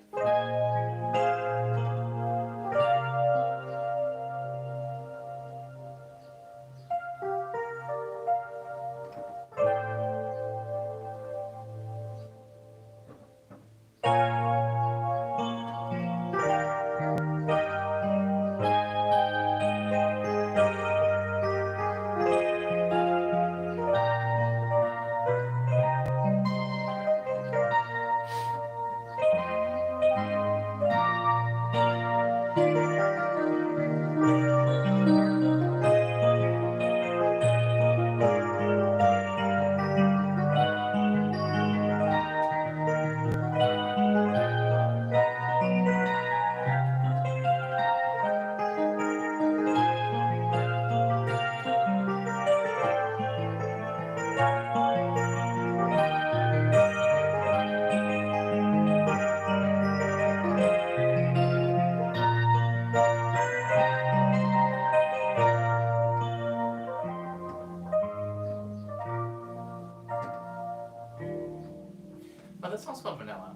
Oh, that song's called Vanilla.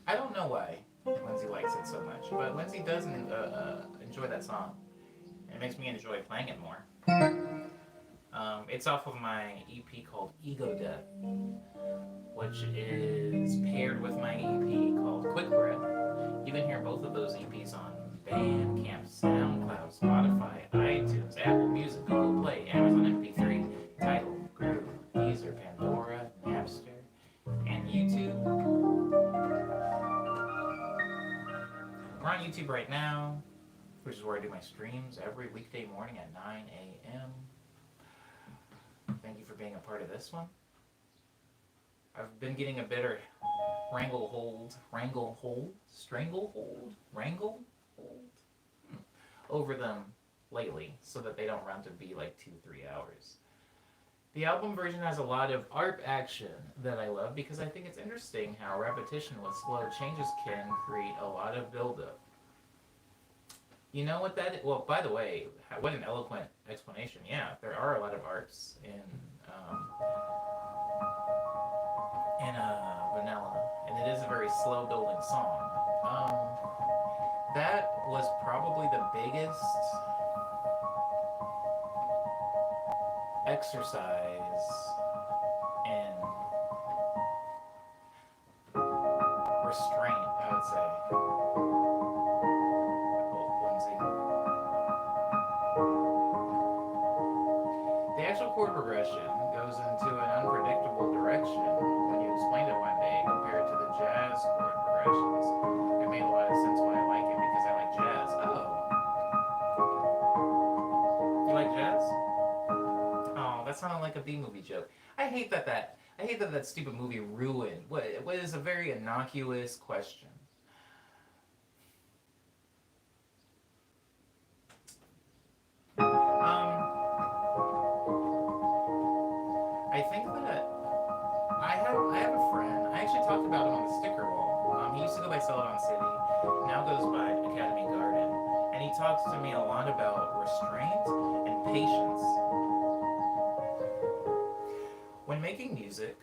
I don't know why Lindsay likes it so much, but Lindsay does enjoy that song. It makes me enjoy playing it more. It's off of my EP called Ego Death, which is paired with my EP called Quick Breath. You can hear both of those EPs on Bandcamp, SoundCloud, Spotify, iTunes, Apple Music, Google Play, Amazon MP3, Tidal, Groove, Deezer, Pandora, Napster, and YouTube. We're on YouTube right now, which is where I do my streams every weekday morning at 9 a.m. Thank you for being a part of this one. I've been getting a better wrangle over them lately so that they don't run to be like 2-3 hours. The album version has a lot of art action that I love because I think it's interesting how repetition with slow changes can create a lot of buildup. You know what that is? Well, by the way, what an eloquent explanation. Yeah, there are a lot of arts in Vanilla, and it is a very slow building song. That was probably the biggest exercise in restraint, I would say. The actual chord progression goes into an unpredictable direction when you explained it one day compared to the jazz chord progressions. It made a lot of sense why I like it because I like jazz. Oh. You like jazz? Oh, that sounded like a B-movie joke. I hate that stupid movie ruined what is a very innocuous question. I think that I have a friend. I actually talked about him on the sticker wall. He used to go by Celadon City, now goes by Academy Garden, and he talks to me a lot about restraint and patience. When making music,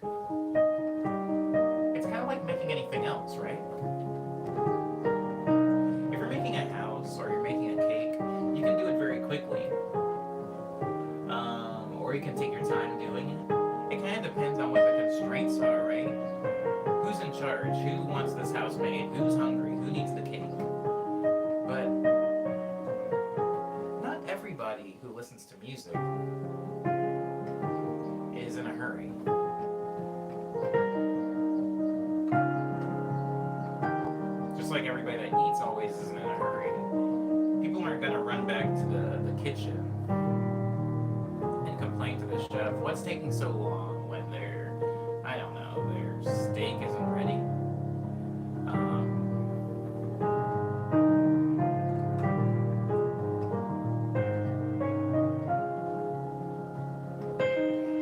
it's kind of like making anything else, right? If you're making a house or you're making a cake, you can do it very quickly, or you can take your time doing it. It kind of depends on what the constraints are, right? Who's in charge? Who wants this house made? Who's hungry? Who needs the cake? But not everybody who listens to music is in a hurry. Just like everybody that eats always isn't in a hurry. People aren't going to run back to the kitchen and complain to the chef, what's taking so long when their steak isn't ready?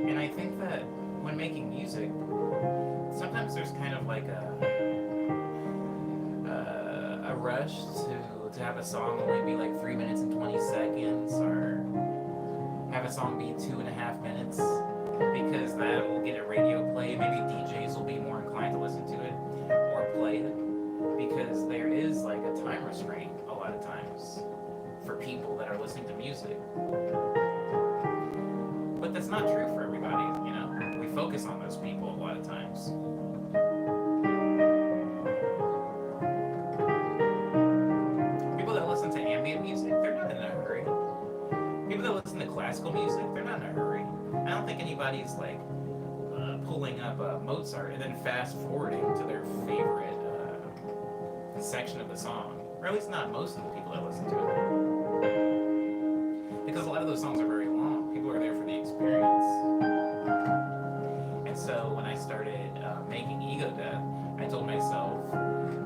And I think that when making music, sometimes there's kind of like a rush to have a song only be like 3 minutes and 20 seconds, or have a song be 2.5 minutes, because that will get a radio play. Maybe DJs will be more inclined to listen to it or play it, because there is like a time restraint a lot of times for people that are listening to music. But that's not true for everybody, you know? We focus on those people a lot of times. People that listen to ambient music, they're not in a hurry. People that listen to classical music, they're not in a hurry. I don't think anybody's like pulling up Mozart and then fast forwarding to their favorite section of the song. Or at least not most of the people that listen to it. Because a lot of those songs are very long. People are there for the experience. And so when I started making Ego Death, I told myself,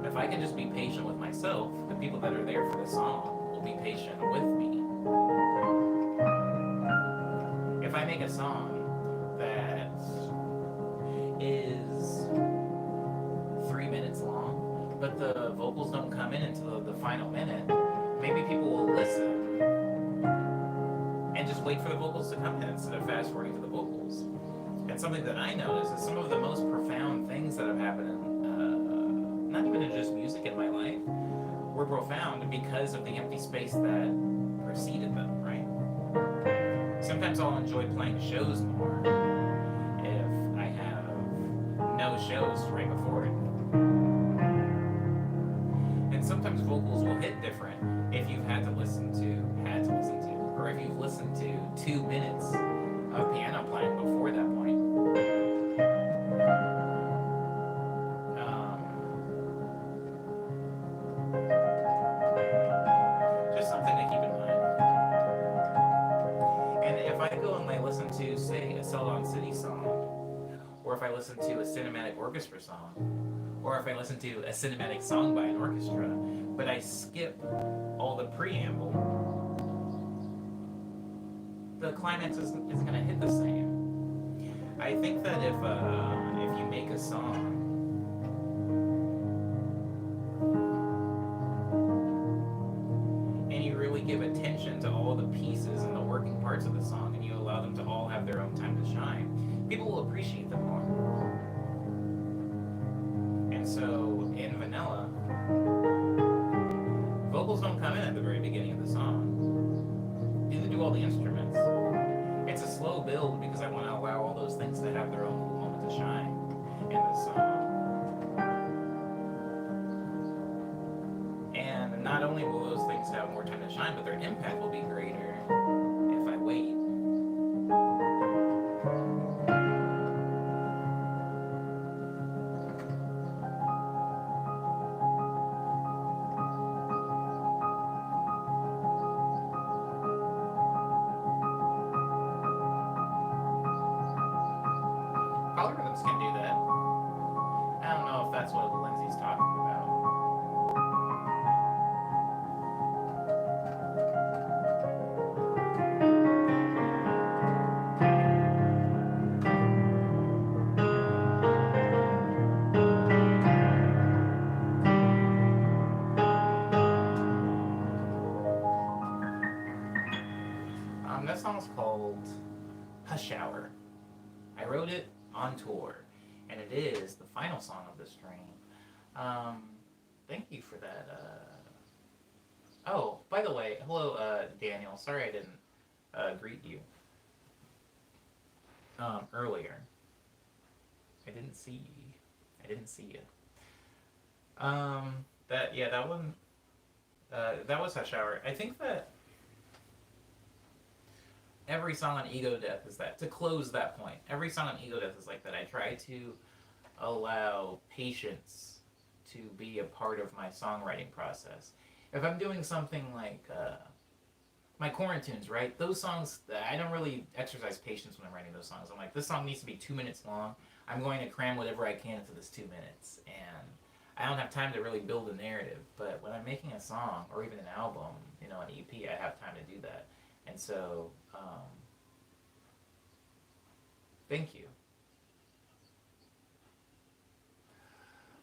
if I can just be patient with myself, the people that are there for the song will be patient with me. If I make a song that is 3 minutes long, but the vocals don't come in until the final minute, maybe people will listen and just wait for the vocals to come in instead of fast forwarding to the vocals. And something that I notice is some of the most profound things that have happened not even in just music in my life, were profound because of the empty space that preceded them, right? Sometimes I'll enjoy playing shows more if I have no shows right before it. And sometimes vocals will hit different if you've or if you've listened to 2 minutes of piano playing before that point. Um, just something to keep in mind. And if I go and I listen to, say, a Celadon City song, or if I listen to a cinematic orchestra song, or if I listen to a cinematic song by an orchestra, but I skip all the preamble, the climax isn't going to hit the same. I think that if you make a song and you really give attention to all the pieces and the working parts of the song, and you allow them to all have their own time to shine, people will appreciate them more. And so in Vanilla, vocals don't come in at the very beginning of the song. Neither do all the instruments. It's a slow build because I want to allow all those things to have their own moment to shine in the song. And not only will those things have more time to shine, but their impact will be greater if I wait. Polyrhythms can do that. I don't know if that's what Lindsay's talking about. That song's called Hush Hour. I wrote it on tour, and it is the final song of the stream. Thank you for that. Oh, by the way, hello, Daniel. Sorry I didn't greet you earlier. I didn't see you. That one. That was Hush Hour. I think that every song on Ego Death is that. To close that point, every song on Ego Death is like that. I try to allow patience to be a part of my songwriting process. If I'm doing something like my quarantunes, right? Those songs, I don't really exercise patience when I'm writing those songs. I'm like, this song needs to be 2 minutes long. I'm going to cram whatever I can into this 2 minutes. And I don't have time to really build a narrative. But when I'm making a song, or even an album, an EP, I have time to do that. And so, thank you.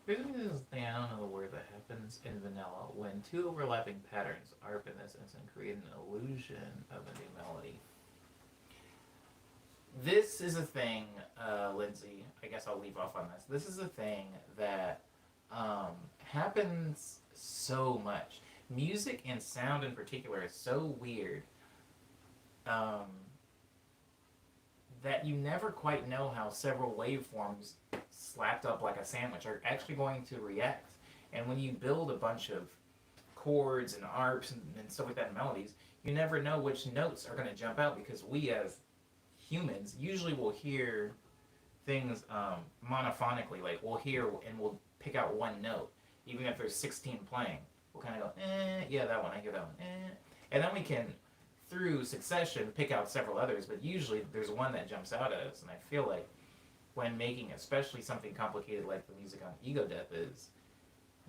There's this thing, I don't know the word that happens in Vanilla, when two overlapping patterns ARP in this instant create an illusion of a new melody. This is a thing, Lindsay, I guess I'll leave off on this. This is a thing that happens so much. Music and sound in particular is so weird that you never quite know how several waveforms slapped up like a sandwich are actually going to react. And when you build a bunch of chords and arps and stuff like that and melodies, you never know which notes are going to jump out, because we as humans usually will hear things monophonically. Like we'll hear and we'll pick out one note, even if there's 16 playing. We'll kind of go, yeah, that one, I hear that one, and then we can, through succession, pick out several others, but usually there's one that jumps out at us. And I feel like when making especially something complicated like the music on Ego Death is,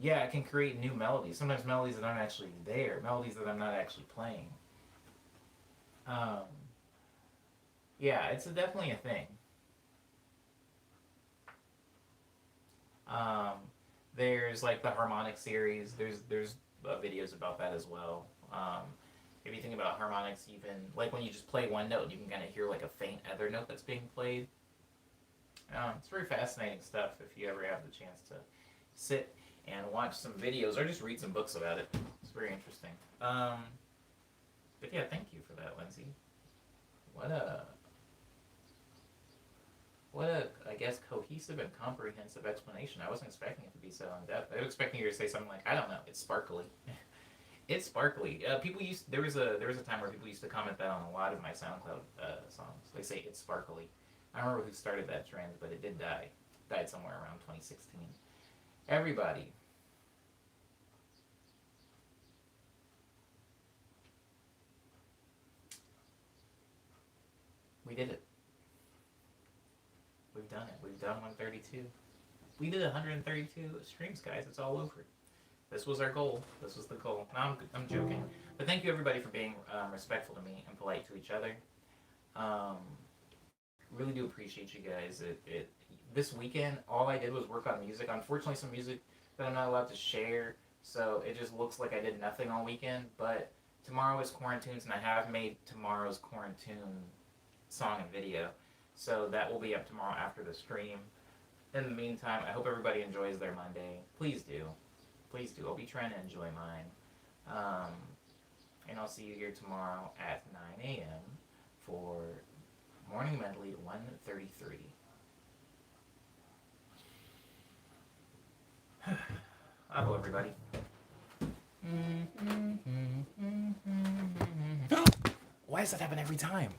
yeah, it can create new melodies. Sometimes melodies that aren't actually there, melodies that I'm not actually playing. Yeah, it's definitely a thing. There's like the harmonic series. There's videos about that as well. If you think about harmonics, even like when you just play one note, you can kind of hear like a faint other note that's being played. It's very fascinating stuff if you ever have the chance to sit and watch some videos or just read some books about it. It's very interesting. But yeah, thank you for that, Lindsay. What a I guess cohesive and comprehensive explanation. I wasn't expecting it to be so in depth. I was expecting you to say something like, I don't know, it's sparkly. It's sparkly. People used there was a time where people used to comment that on a lot of my SoundCloud songs. They say it's sparkly. I don't remember who started that trend, but it did die. Died somewhere around 2016. Everybody, we did it. We've done it. We've done 132. We did 132 streams, guys. It's all over. This was our goal. This was the goal. No, I'm joking. But thank you, everybody, for being respectful to me and polite to each other. Um, really do appreciate you guys. This weekend, all I did was work on music. Unfortunately, some music that I'm not allowed to share, so it just looks like I did nothing all weekend. But tomorrow is Quarantunes, and I have made tomorrow's Quarantune song and video. So that will be up tomorrow after the stream. In the meantime, I hope everybody enjoys their Monday. Please do. Please do. I'll be trying to enjoy mine. And I'll see you here tomorrow at 9 a.m. for Morning Medley 133. Hello, everybody. Why does that happen every time?